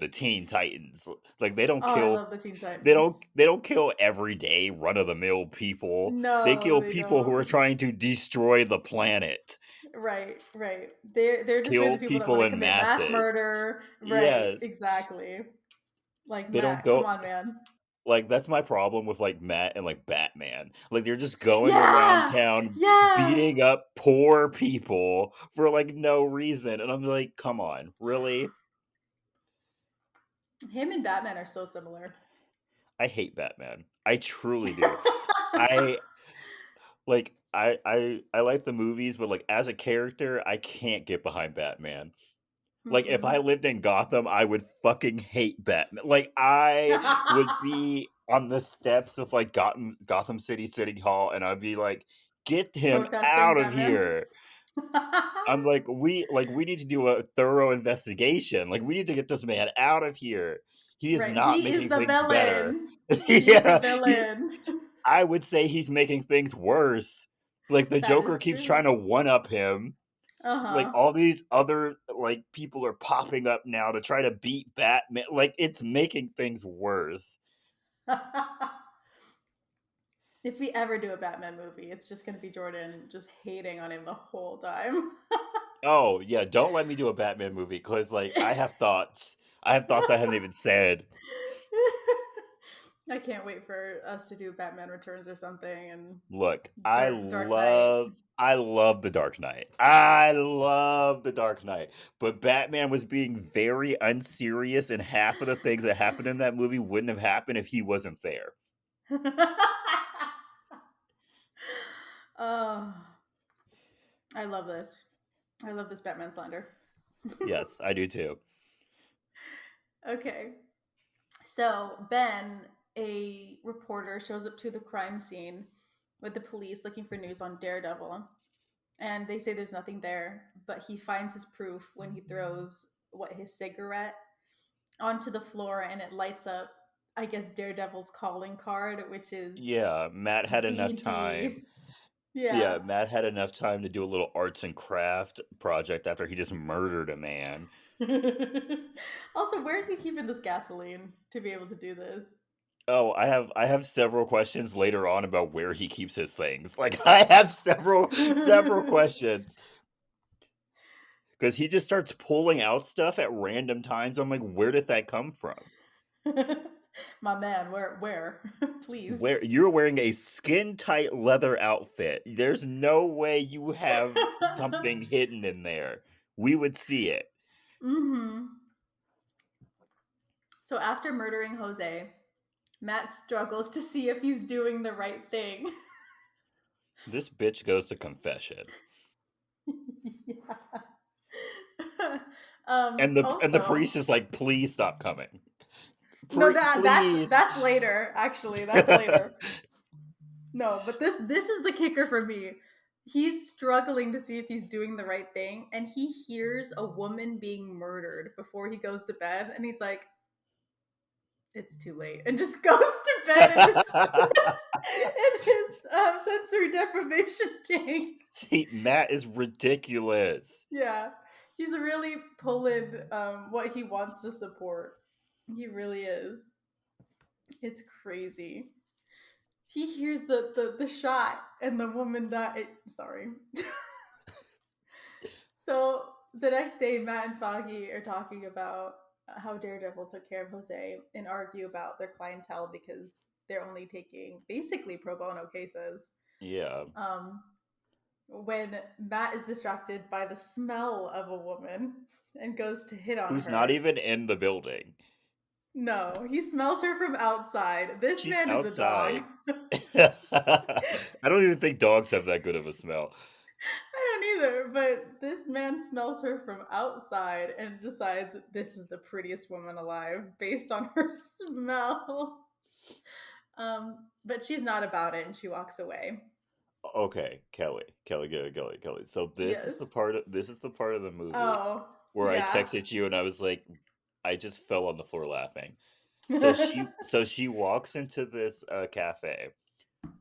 Speaker 1: the Teen Titans. Like
Speaker 2: Oh, I love the Teen
Speaker 1: they
Speaker 2: Titans.
Speaker 1: don't kill everyday run of the mill people. They
Speaker 2: No,
Speaker 1: kill
Speaker 2: they
Speaker 1: people who are
Speaker 2: don't.
Speaker 1: trying to destroy the planet.
Speaker 2: Right, right. They're just for the
Speaker 1: Kill
Speaker 2: people that want
Speaker 1: people
Speaker 2: to
Speaker 1: in
Speaker 2: commit mass
Speaker 1: masses.
Speaker 2: murder. Right,
Speaker 1: Yes.
Speaker 2: exactly. Like
Speaker 1: They don't
Speaker 2: Matt, come
Speaker 1: go
Speaker 2: on, man.
Speaker 1: like that's my problem with like Matt and like Batman. Like they're just going around
Speaker 2: Yeah,
Speaker 1: town
Speaker 2: yeah.
Speaker 1: beating up poor people for like no reason. And I'm like, come on, really?
Speaker 2: Him and Batman are so similar.
Speaker 1: I hate Batman. I truly do. I I like the movies, but like as a character, I can't get behind Batman. Like if I
Speaker 2: Mm-mm.
Speaker 1: lived in Gotham, I would fucking hate Batman. Like I would be on the steps of like Gotham City Hall, and I'd be like, get him
Speaker 2: protesting
Speaker 1: out of
Speaker 2: Batman.
Speaker 1: here. I'm like we need to do a thorough investigation. Like we need to get this man out of here. He is
Speaker 2: Right.
Speaker 1: not
Speaker 2: He is
Speaker 1: making
Speaker 2: the
Speaker 1: things better.
Speaker 2: villain. He is the
Speaker 1: Yeah,
Speaker 2: villain.
Speaker 1: I would say he's making things worse. Like the
Speaker 2: That
Speaker 1: Joker
Speaker 2: is
Speaker 1: keeps
Speaker 2: true.
Speaker 1: trying to one up him. Like
Speaker 2: Uh-huh.
Speaker 1: all these other like people are popping up now to try to beat Batman. Like it's making things worse.
Speaker 2: If we ever do a Batman movie, it's just going to be Jordan just hating on him the whole time.
Speaker 1: Oh yeah, don't let me do a Batman movie because like I have thoughts. I have thoughts I haven't even said.
Speaker 2: I can't wait for us to do Batman Returns or something and
Speaker 1: Look,
Speaker 2: Dark Knight.
Speaker 1: I love the Dark Knight. I love the Dark Knight. But Batman was being very unserious, and half of the things that happened in that movie wouldn't have happened if he wasn't there.
Speaker 2: Oh, I love this. I love this Batman slander.
Speaker 1: Yes, I do too.
Speaker 2: Okay. So, Ben, a reporter, shows up to the crime scene with the police looking for news on Daredevil. And they say there's nothing there, but he finds his proof when he throws his cigarette onto the floor and it lights up, I guess, Daredevil's calling card, which is
Speaker 1: Yeah, Matt had enough time.
Speaker 2: DD. Yeah.
Speaker 1: Yeah, Matt had enough time to do a little arts and craft project after he just murdered a man.
Speaker 2: Also, where is he keeping this gasoline to be able to do this?
Speaker 1: Oh, I have several questions later on about where he keeps his things. Like I have several questions because he just starts pulling out stuff at random times. I'm like, where did that come from?
Speaker 2: My man, where? Please.
Speaker 1: Where you're wearing a skin tight leather outfit. There's no way you have something hidden in there. We would see it.
Speaker 2: Mm-hmm. So after murdering Jose, Matt struggles to see if he's doing the right thing.
Speaker 1: This bitch goes to confession.
Speaker 2: Yeah.
Speaker 1: And the
Speaker 2: Also,
Speaker 1: priest is like, please stop coming.
Speaker 2: no, that's
Speaker 1: Please.
Speaker 2: that's later. Actually, that's later. No, but this is the kicker for me. He's struggling to see if he's doing the right thing, and he hears a woman being murdered before he goes to bed, and he's like, "It's too late," and just goes to bed in his sensory deprivation tank.
Speaker 1: See, Matt is ridiculous.
Speaker 2: Yeah, he's really pulling what he wants to support. He really is. It's crazy. He hears the shot and the woman died. Sorry. So the next day, Matt and Foggy are talking about how Daredevil took care of Jose and argue about their clientele because they're only taking basically pro bono cases.
Speaker 1: Yeah.
Speaker 2: Um, when Matt is distracted by the smell of a woman and goes to hit on
Speaker 1: Who's not
Speaker 2: her.
Speaker 1: even in the building.
Speaker 2: No, he smells her from outside. This
Speaker 1: She's
Speaker 2: man is a dog.
Speaker 1: outside. I don't even think dogs have that good of a smell.
Speaker 2: I don't either, but this man smells her from outside and decides this is the prettiest woman alive based on her smell. But she's not about it and she walks away.
Speaker 1: Okay, Kelly. So
Speaker 2: Yes.
Speaker 1: this is the part of the movie
Speaker 2: Oh,
Speaker 1: where I
Speaker 2: yeah.
Speaker 1: texted you and I was like, I just fell on the floor laughing.
Speaker 2: Mm-hmm.
Speaker 1: So she walks into this cafe,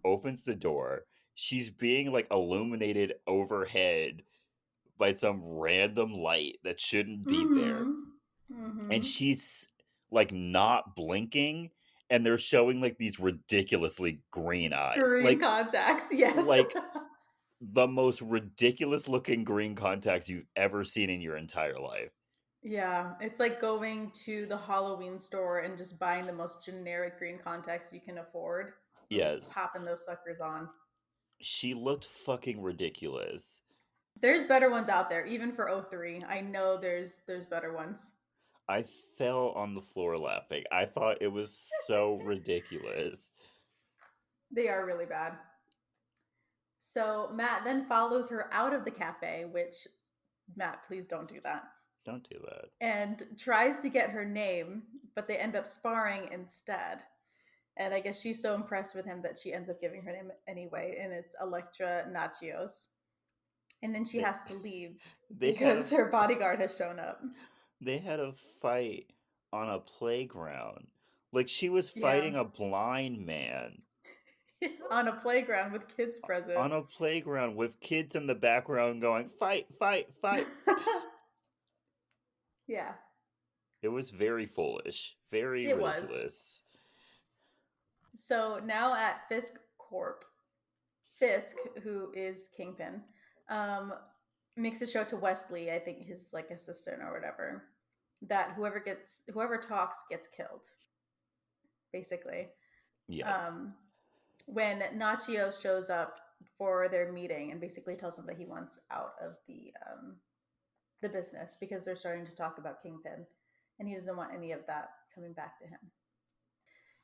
Speaker 1: opens the door. She's being like illuminated overhead by some random light that shouldn't be there. And
Speaker 2: Mm-hmm.
Speaker 1: she's like not blinking and they're showing like these ridiculously green eyes.
Speaker 2: Green contacts, yes.
Speaker 1: Like the most ridiculous looking green contacts you've ever seen in your entire life.
Speaker 2: Yeah, it's like going to the Halloween store and just buying the most generic green contacts you can afford and just
Speaker 1: Yes.
Speaker 2: popping those suckers on.
Speaker 1: She looked fucking ridiculous.
Speaker 2: There's better ones out there, even for '03. I know there's better ones.
Speaker 1: I fell on the floor laughing. I thought it was so ridiculous.
Speaker 2: They are really bad. So Matt then follows her out of the cafe, which Matt, please don't do that.
Speaker 1: Don't do that.
Speaker 2: And tries to get her name, but they end up sparring instead. And I guess she's so impressed with him that she ends up giving her name anyway, and it's Electra Nachios. And then she
Speaker 1: They,
Speaker 2: has to leave
Speaker 1: they had a
Speaker 2: because her bodyguard has shown up.
Speaker 1: they had a fight on a playground. Like she was
Speaker 2: Yeah.
Speaker 1: fighting a blind man
Speaker 2: On a playground with kids present.
Speaker 1: on a playground with kids in the background going fight, fight, fight.
Speaker 2: Yeah,
Speaker 1: It was very foolish, very
Speaker 2: it was.
Speaker 1: ridiculous.
Speaker 2: So now at Fisk Corp, Fisk, who is Kingpin, um, makes a show to Wesley, I think his like assistant or whatever, that whoever talks gets killed, basically.
Speaker 1: Yes.
Speaker 2: Um, when Nachio shows up for their meeting and basically tells them that he wants out of the business because they're starting to talk about Kingpin, and he doesn't want any of that coming back to him.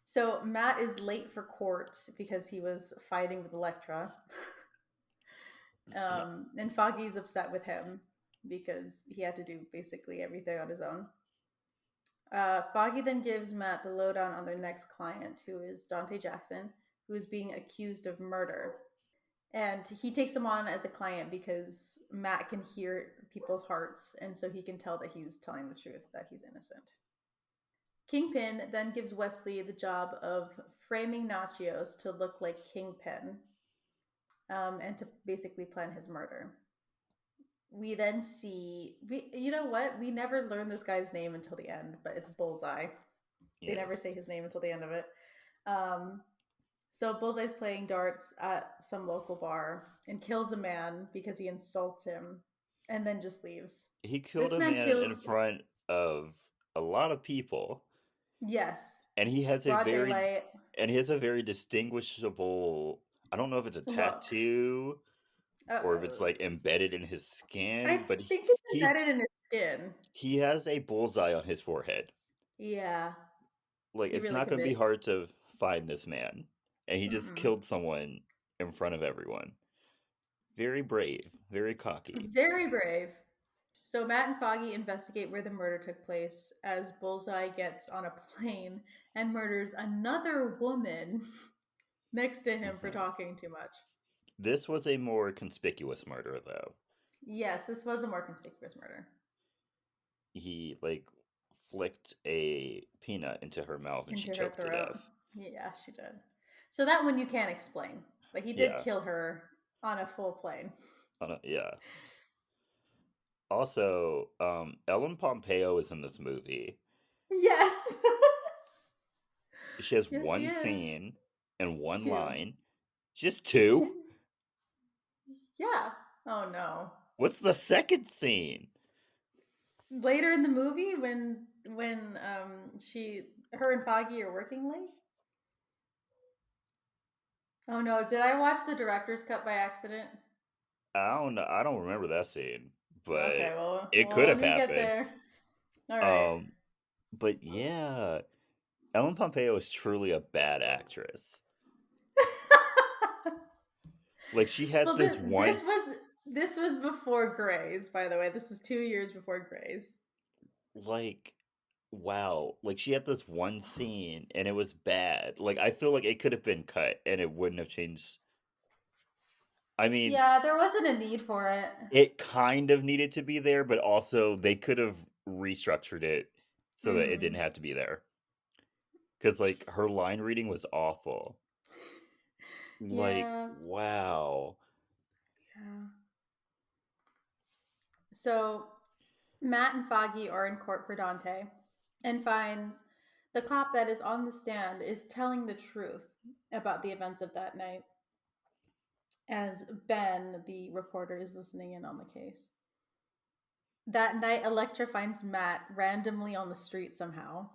Speaker 2: So Matt is late for court because he was fighting with Elektra.
Speaker 1: No,
Speaker 2: And Foggy's upset with him because he had to do basically everything on his own. Foggy then gives Matt the lowdown on their next client, who is Dante Jackson, who is being accused of murder. And he takes him on as a client because Matt can hear people's hearts, and so he can tell that he's telling the truth, that he's innocent. Kingpin then gives Wesley the job of framing Nachios to look like Kingpin, and to basically plan his murder. We then see you know what? We never learn this guy's name until the end, but it's Bullseye. They never
Speaker 1: yes.
Speaker 2: say his name until the end of it. Um, so Bullseye's playing darts at some local bar and kills a man because he insults him, and then just leaves.
Speaker 1: He killed
Speaker 2: This
Speaker 1: a
Speaker 2: man
Speaker 1: man in
Speaker 2: kills,
Speaker 1: front of a lot of people,
Speaker 2: yes,
Speaker 1: and
Speaker 2: broad daylight.
Speaker 1: he has a very distinguishable, I don't know if it's a
Speaker 2: Look,
Speaker 1: tattoo or if it's
Speaker 2: uh,
Speaker 1: like embedded in his
Speaker 2: I
Speaker 1: skin, but
Speaker 2: think it's embedded in his skin.
Speaker 1: he has a bullseye on his forehead.
Speaker 2: Yeah,
Speaker 1: Like
Speaker 2: he
Speaker 1: it's
Speaker 2: really
Speaker 1: not
Speaker 2: could
Speaker 1: going to be
Speaker 2: be.
Speaker 1: hard to find this man, and he just
Speaker 2: Mm-mm.
Speaker 1: killed someone in front of everyone. Very brave, very cocky.
Speaker 2: Very brave. So Matt and Foggy investigate where the murder took place as Bullseye gets on a plane and murders another woman next to him for
Speaker 1: Mhm.
Speaker 2: talking too much.
Speaker 1: This was a more conspicuous murder, though.
Speaker 2: Yes, this was a more conspicuous murder.
Speaker 1: He like flicked a peanut into her mouth and she
Speaker 2: Into her
Speaker 1: choked to
Speaker 2: throat.
Speaker 1: death.
Speaker 2: Yeah, she did. So that one you can't explain. But he did
Speaker 1: Yeah,
Speaker 2: kill her on a full plane.
Speaker 1: yeah. Also, Ellen Pompeo is in this movie.
Speaker 2: Yes.
Speaker 1: She has
Speaker 2: Yes, she
Speaker 1: one
Speaker 2: is.
Speaker 1: scene and one
Speaker 2: Two.
Speaker 1: line. Just
Speaker 2: She,
Speaker 1: two?
Speaker 2: yeah. Oh no.
Speaker 1: What's the second scene?
Speaker 2: Later in the movie when she her and Foggy are working late. Oh no, did I watch the director's cut by accident?
Speaker 1: I don't know. I don't remember that scene, but
Speaker 2: Okay, well,
Speaker 1: it could
Speaker 2: let
Speaker 1: have
Speaker 2: me get
Speaker 1: happened.
Speaker 2: there. All right.
Speaker 1: Um, but yeah, Ellen Pompeo is truly a bad actress. Like she had
Speaker 2: Well,
Speaker 1: this one,
Speaker 2: this was before Grays, by the way. This was 2 years before Grays.
Speaker 1: like, wow, like she had this one scene and it was bad. Like I feel like it could have been cut and it wouldn't have changed. I mean,
Speaker 2: Yeah, there wasn't a need for it.
Speaker 1: it kind of needed to be there, but also they could have restructured it so that it didn't
Speaker 2: Mm-hmm.
Speaker 1: have to be there. Because like her line reading was awful. Like,
Speaker 2: Yeah.
Speaker 1: wow.
Speaker 2: Yeah. So Matt and Foggy are in court for Dante and finds the cop that is on the stand is telling the truth about the events of that night as Ben, the reporter, is listening in on the case. That night, Electra finds Matt randomly on the street somehow,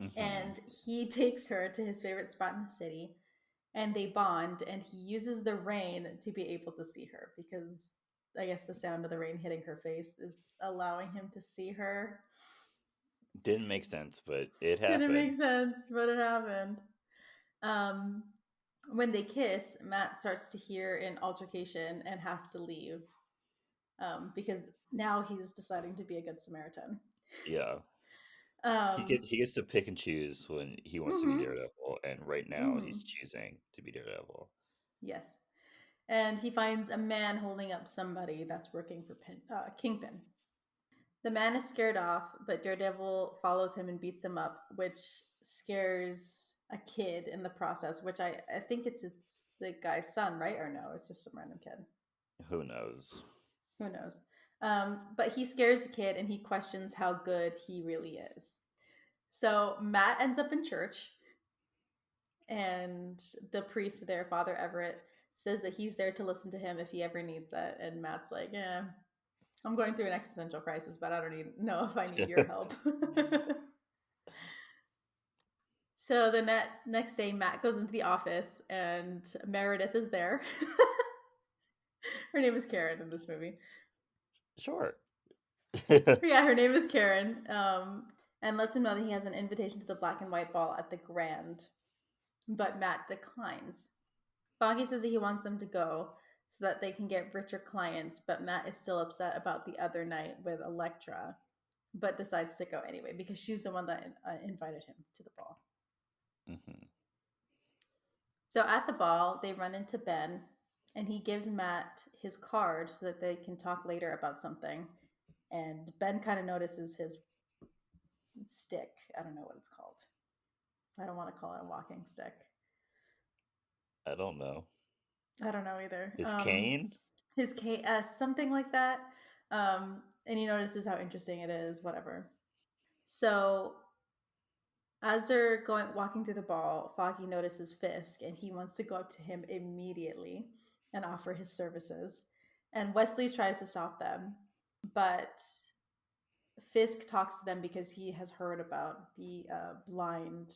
Speaker 1: Hmm.
Speaker 2: and he takes her to his favorite spot in the city, and they bond, and he uses the rain to be able to see her because I guess the sound of the rain hitting her face is allowing him to see her.
Speaker 1: Didn't make sense, but it
Speaker 2: Didn't
Speaker 1: happened.
Speaker 2: make sense, but it happened. Um, when they kiss, Matt starts to hear an altercation and has to leave because now he's deciding to be a good Samaritan.
Speaker 1: Yeah.
Speaker 2: um,
Speaker 1: He gets to pick and choose when he wants to be
Speaker 2: hmm
Speaker 1: Daredevil, and right now he's
Speaker 2: hmm
Speaker 1: choosing to be Daredevil.
Speaker 2: yes. And he finds a man holding up somebody that's working for Kingpin. The man is scared off, but Daredevil follows him and beats him up, which scares a kid in the process, which I think it's the guy's son, right? Or no, it's just some random kid.
Speaker 1: Who knows?
Speaker 2: Who knows? But he scares the kid and he questions how good he really is. So Matt ends up in church, and the priest there, Father Everett, says that he's there to listen to him if he ever needs it. And Matt's like, "Yeah, I'm going through an existential crisis, but I don't know if I need your help." So the next day, Matt goes into the office, and Meredith is there. Her name is Karen in this movie.
Speaker 1: Sure.
Speaker 2: Yeah, her name is Karen, and lets him know that he has an invitation to the black and white ball at the Grand, but Matt declines. Foggy says that he wants them to go so that they can get richer clients, but Matt is still upset about the other night with Elektra, but decides to go anyway because she's the one that invited him to the ball.
Speaker 1: Mhm.
Speaker 2: So at the ball, they run into Ben, and he gives Matt his card so that they can talk later about something. And Ben kind of notices his stick. I don't know what it's called. I don't want to call it a walking stick.
Speaker 1: I don't know.
Speaker 2: I don't know either.
Speaker 1: Is Kane?
Speaker 2: His KS, something like that. And he notices how interesting it is, whatever. So as they're going walking through the ball, Foggy notices Fisk and he wants to go up to him immediately and offer his services. And Wesley tries to stop them, but Fisk talks to them because he has heard about the blind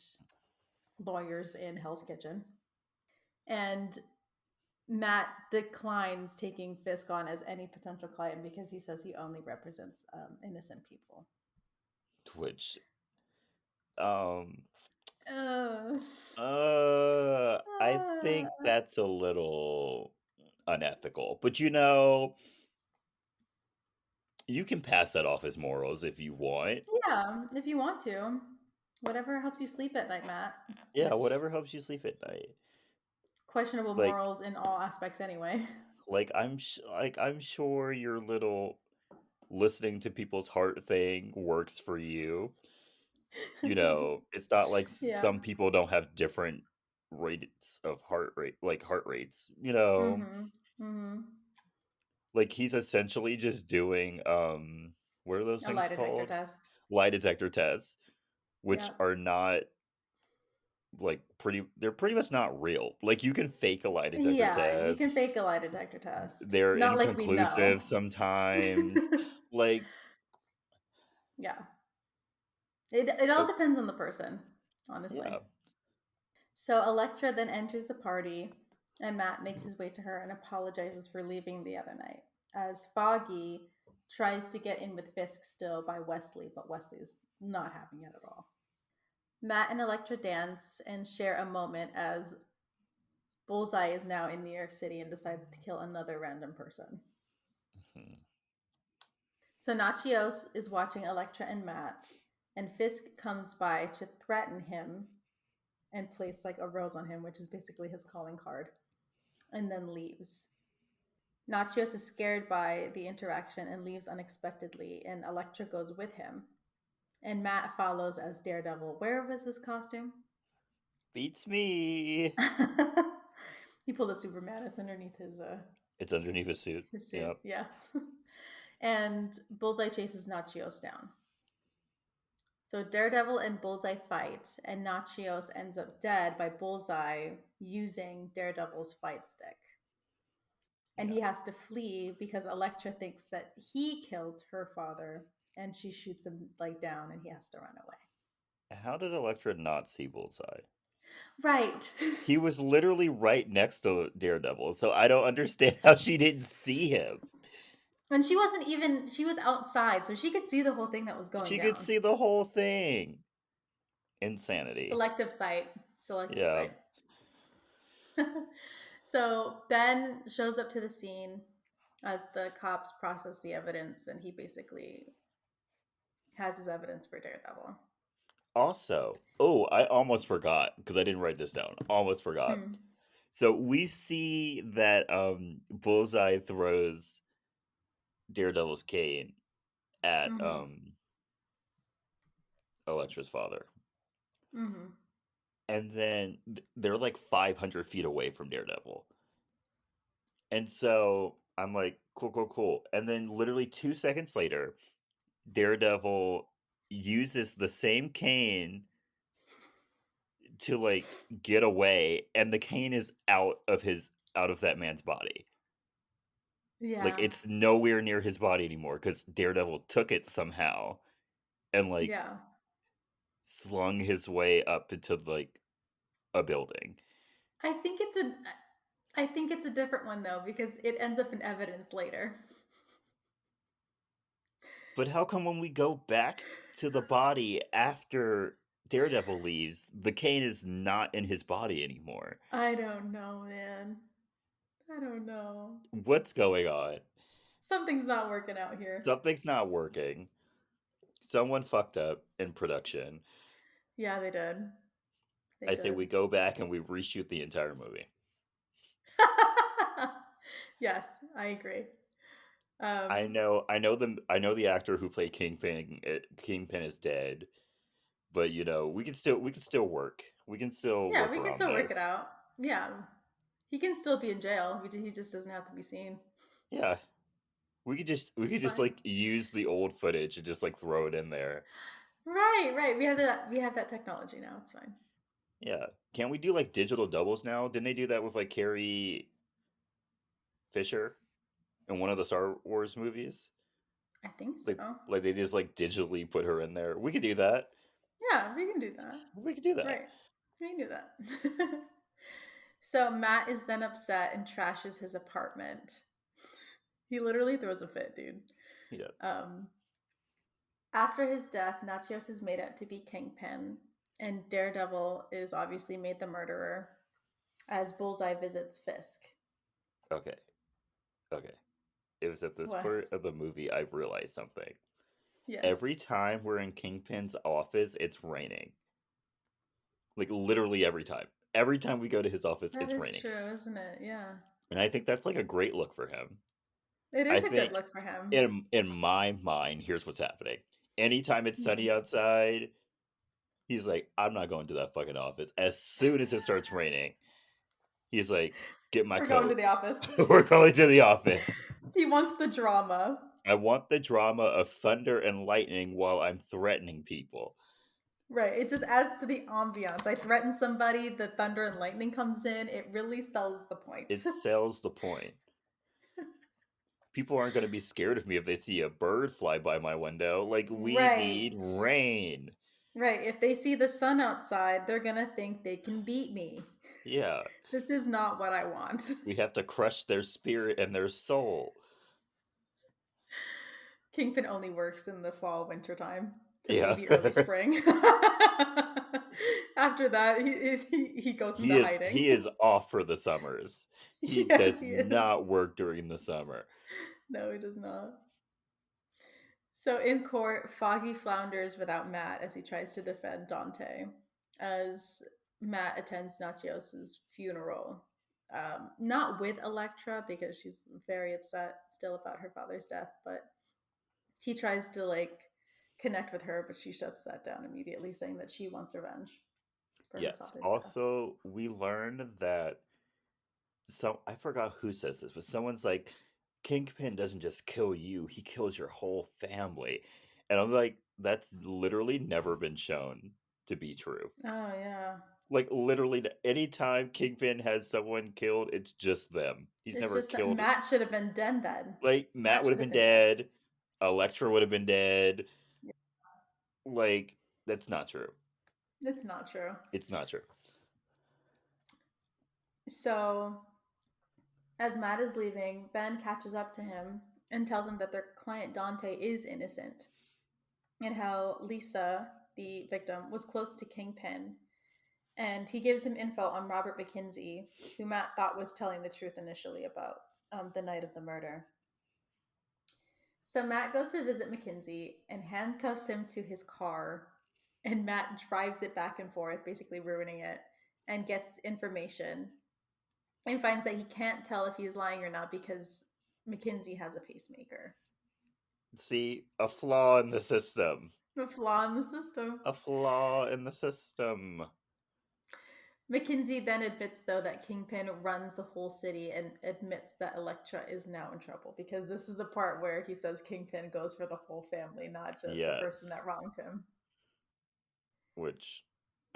Speaker 2: lawyers in Hell's Kitchen. And Matt declines taking Fisk on as any potential client because he says he only represents innocent people.
Speaker 1: Which um
Speaker 2: Uh,
Speaker 1: I think that's a little unethical. But you can pass that off as morals if you want.
Speaker 2: yeah, if you want to. Whatever helps you sleep at night, Matt.
Speaker 1: Yeah,
Speaker 2: Which
Speaker 1: whatever helps you sleep at night.
Speaker 2: questionable
Speaker 1: Like
Speaker 2: morals in all aspects anyway.
Speaker 1: I'm sure your little listening to people's heart thing works for you. It's not like
Speaker 2: Yeah.
Speaker 1: some people don't have different rates of heart rates.
Speaker 2: Mhm. Mhm.
Speaker 1: Like he's essentially just doing what are those
Speaker 2: A lie
Speaker 1: things
Speaker 2: detector
Speaker 1: called?
Speaker 2: test.
Speaker 1: Lie detector tests, which
Speaker 2: Yep.
Speaker 1: are not they're pretty much not real. Like you can fake a lie detector
Speaker 2: Yeah, you
Speaker 1: test.
Speaker 2: can fake a lie detector test.
Speaker 1: They're
Speaker 2: Not like we know.
Speaker 1: inconclusive sometimes. Like
Speaker 2: Yeah. It all
Speaker 1: uh,
Speaker 2: depends on the person, honestly.
Speaker 1: yeah.
Speaker 2: So Electra then enters the party, and Matt makes his way to her and apologizes for leaving the other night. As Foggy tries to get in with Fisk still by Wesley, but Wesley's not having it at all. Matt and Electra dance and share a moment as Bullseye is now in New York City and decides to kill another random person.
Speaker 1: Mhm.
Speaker 2: So Nachios is watching Electra and Matt, and Fisk comes by to threaten him and place like a rose on him, which is basically his calling card, and then leaves. Nachios is scared by the interaction and leaves unexpectedly, and Electra goes with him. And Matt follows as Daredevil. Where was his costume?
Speaker 1: Beats me.
Speaker 2: He pulled a Superman. It's underneath
Speaker 1: It's underneath his suit.
Speaker 2: his suit.
Speaker 1: Yep.
Speaker 2: Yeah. And Bullseye chases Nachios down. So Daredevil and Bullseye fight, and Nachios ends up dead by Bullseye using Daredevil's fight stick. And
Speaker 1: Yeah.
Speaker 2: he has to flee because Elektra thinks that he killed her father, and she shoots him like down, and he has to run away.
Speaker 1: How did Elektra not see Bullseye?
Speaker 2: Right.
Speaker 1: He was literally right next to Daredevil, so I don't understand how she didn't see him.
Speaker 2: And she wasn't even, she was outside, so she could see the whole thing that was going
Speaker 1: She could
Speaker 2: down.
Speaker 1: see the whole thing. Insanity.
Speaker 2: Selective sight. Selective
Speaker 1: Yeah.
Speaker 2: sight. So Ben shows up to the scene as the cops process the evidence, and he basically has his evidence for Daredevil.
Speaker 1: Also, oh, I almost forgot because I didn't write this down. Almost forgot.
Speaker 2: Hmm.
Speaker 1: So we see that Bullseye throws Daredevil's cane at
Speaker 2: Mm-hmm.
Speaker 1: Elektra's father.
Speaker 2: Mm-hmm.
Speaker 1: And then they're like 500 feet away from Daredevil. And so I'm like, cool, cool, cool. And then literally 2 seconds later, Daredevil uses the same cane to like get away, and the cane is out of that man's body. Like
Speaker 2: Yeah.
Speaker 1: it's nowhere near his body anymore because Daredevil took it somehow and like
Speaker 2: Yeah.
Speaker 1: slung his way up into like a building.
Speaker 2: I think it's a I think it's a different one though because it ends up in evidence later.
Speaker 1: But how come when we go back to the body after Daredevil leaves, the cane is not in his body anymore?
Speaker 2: I don't know, man. I don't know.
Speaker 1: What's going on?
Speaker 2: Something's not working out here.
Speaker 1: Something's not working. Someone fucked up in production.
Speaker 2: Yeah, they did. They
Speaker 1: I say we
Speaker 2: did.
Speaker 1: go back and we reshoot the entire movie.
Speaker 2: Yes, I agree.
Speaker 1: I
Speaker 2: Um,
Speaker 1: know, I know the actor who played Kingpin. Kingpin is dead, but you know, we can still work. We can still
Speaker 2: yeah,
Speaker 1: work
Speaker 2: we can
Speaker 1: around
Speaker 2: still work it
Speaker 1: this.
Speaker 2: out. Yeah, he can still be in jail. He just doesn't have to be seen.
Speaker 1: Yeah, we
Speaker 2: It's
Speaker 1: could just
Speaker 2: fine.
Speaker 1: like use the old footage and just like throw it in there.
Speaker 2: Right, right. We have that technology now. It's fine.
Speaker 1: Yeah, can we do like digital doubles now? Didn't they do that with like Carrie Fisher in one of the Star Wars movies?
Speaker 2: I think
Speaker 1: Like
Speaker 2: so.
Speaker 1: like they just like digitally put her in there. We could do that.
Speaker 2: Yeah, we can do that.
Speaker 1: We could do that.
Speaker 2: Right. We can do that. So Matt is then upset and trashes his apartment. He literally throws a fit, dude.
Speaker 1: He does.
Speaker 2: Um, After his death, Nachios is made out to be Kingpin, and Daredevil is obviously made the murderer as Bullseye visits Fisk.
Speaker 1: Okay. Okay. It was at this
Speaker 2: What?
Speaker 1: part of the movie I realized something.
Speaker 2: Yes.
Speaker 1: Every time we're in Kingpin's office, it's raining. Like literally every time. Every time we go to his office,
Speaker 2: That
Speaker 1: it's
Speaker 2: is
Speaker 1: raining.
Speaker 2: true, isn't it? Yeah.
Speaker 1: And I think that's like a great look for him.
Speaker 2: It
Speaker 1: I
Speaker 2: is a good
Speaker 1: think
Speaker 2: look for him.
Speaker 1: in my mind, here's what's happening. Anytime it's
Speaker 2: Yeah.
Speaker 1: sunny outside, he's like, I'm not going to that fucking office. As soon as it starts raining, he's like, get my
Speaker 2: We're going to
Speaker 1: coat.
Speaker 2: the office.
Speaker 1: We're going to the office.
Speaker 2: He wants the drama.
Speaker 1: I want the drama of thunder and lightning while I'm threatening people.
Speaker 2: Right. It just adds to the ambiance. I threaten somebody, the thunder and lightning comes in. It really sells the point.
Speaker 1: It sells the point. People aren't going to be scared of me if they see a bird fly by my window. Like, we need
Speaker 2: Right.
Speaker 1: rain.
Speaker 2: Right. If they see the sun outside, they're going to think they can beat me.
Speaker 1: Yeah,
Speaker 2: This is not what I want.
Speaker 1: we have to crush their spirit and their soul.
Speaker 2: Kingpin only works in the fall, winter time to
Speaker 1: Yeah.
Speaker 2: maybe early spring. After that, he goes into
Speaker 1: He
Speaker 2: hiding.
Speaker 1: is off for the summers. He
Speaker 2: Yes,
Speaker 1: does
Speaker 2: he is.
Speaker 1: not work during the summer.
Speaker 2: No, he does not. So in court, Foggy flounders without Matt as he tries to defend Dante, as Matt attends Nachios's funeral. Not with Elektra because she's very upset still about her father's death, but he tries to like connect with her, but she shuts that down immediately, saying that she wants revenge for her
Speaker 1: Yes.
Speaker 2: father's death.
Speaker 1: Also, we learned that I forgot who says this, but someone's like, Kingpin doesn't just kill you, he kills your whole family. And I'm like, that's literally never been shown to be true.
Speaker 2: Oh yeah,
Speaker 1: Like literally anytime Kingpin has someone killed, it's just them. He's
Speaker 2: it's
Speaker 1: never
Speaker 2: just that
Speaker 1: killed
Speaker 2: Matt should have been dead then.
Speaker 1: like Matt
Speaker 2: Matt
Speaker 1: would
Speaker 2: should
Speaker 1: have
Speaker 2: have
Speaker 1: been
Speaker 2: been dead.
Speaker 1: dead, Elektra would have been dead.
Speaker 2: Yeah,
Speaker 1: Like that's not true.
Speaker 2: it's not true.
Speaker 1: It's not true.
Speaker 2: So as Matt is leaving, Ben catches up to him and tells him that their client Dante is innocent and how Lisa, the victim, was close to Kingpin. And he gives him info on Robert McKinsey, who Matt thought was telling the truth initially about the night of the murder. So Matt goes to visit McKinsey and handcuffs him to his car and Matt drives it back and forth, basically ruining it, and gets information and finds that he can't tell if he's lying or not because Mackenzie has a pacemaker.
Speaker 1: See, a flaw in the system.
Speaker 2: A flaw in the system.
Speaker 1: A flaw in the system.
Speaker 2: Mackenzie then admits, though, that Kingpin runs the whole city and admits that Elektra is now in trouble because this is the part where he says Kingpin goes for the whole family, not just the person
Speaker 1: Yes.
Speaker 2: that wronged him.
Speaker 1: Which,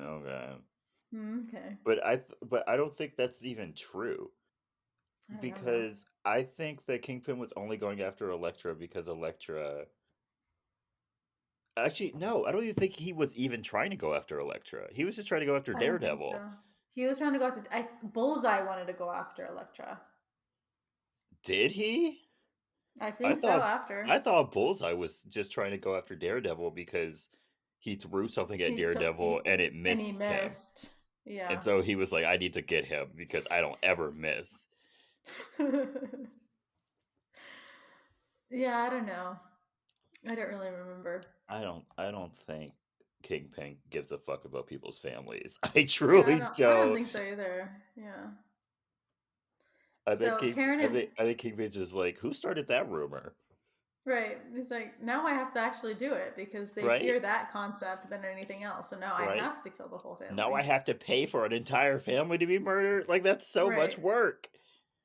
Speaker 1: okay.
Speaker 2: Okay.
Speaker 1: But I don't think that's even true
Speaker 2: I don't know, though.
Speaker 1: because I think that Kingpin was only going after Elektra because Elektra. Actually, no, I don't even think he was even trying to go after Elektra. He was just trying to go after
Speaker 2: I don't think
Speaker 1: Daredevil.
Speaker 2: so. He was trying to go after. Bullseye wanted to go after Elektra.
Speaker 1: Did he?
Speaker 2: I
Speaker 1: I
Speaker 2: think so.
Speaker 1: thought
Speaker 2: After
Speaker 1: I thought Bullseye was just trying to go after Daredevil because he threw something at Daredevil and it
Speaker 2: and he
Speaker 1: missed him.
Speaker 2: missed.
Speaker 1: And
Speaker 2: Yeah.
Speaker 1: so he was like, I need to get him because I don't ever miss.
Speaker 2: Yeah, I don't know. I don't really remember.
Speaker 1: I don't think Kingpin gives a fuck about people's families. I
Speaker 2: Yeah,
Speaker 1: truly
Speaker 2: I don't
Speaker 1: don't.
Speaker 2: think so either. Yeah.
Speaker 1: I think
Speaker 2: So
Speaker 1: King
Speaker 2: Karen
Speaker 1: I
Speaker 2: and
Speaker 1: think I think Kingpin's just like, who started that rumor?
Speaker 2: right, he's like, now I have to actually do it because they
Speaker 1: Right?
Speaker 2: fear that concept than anything else. So now I
Speaker 1: Right?
Speaker 2: have to kill the whole
Speaker 1: Now
Speaker 2: family.
Speaker 1: I have to pay for an entire family to be murdered? Like that's so much
Speaker 2: Right.
Speaker 1: work.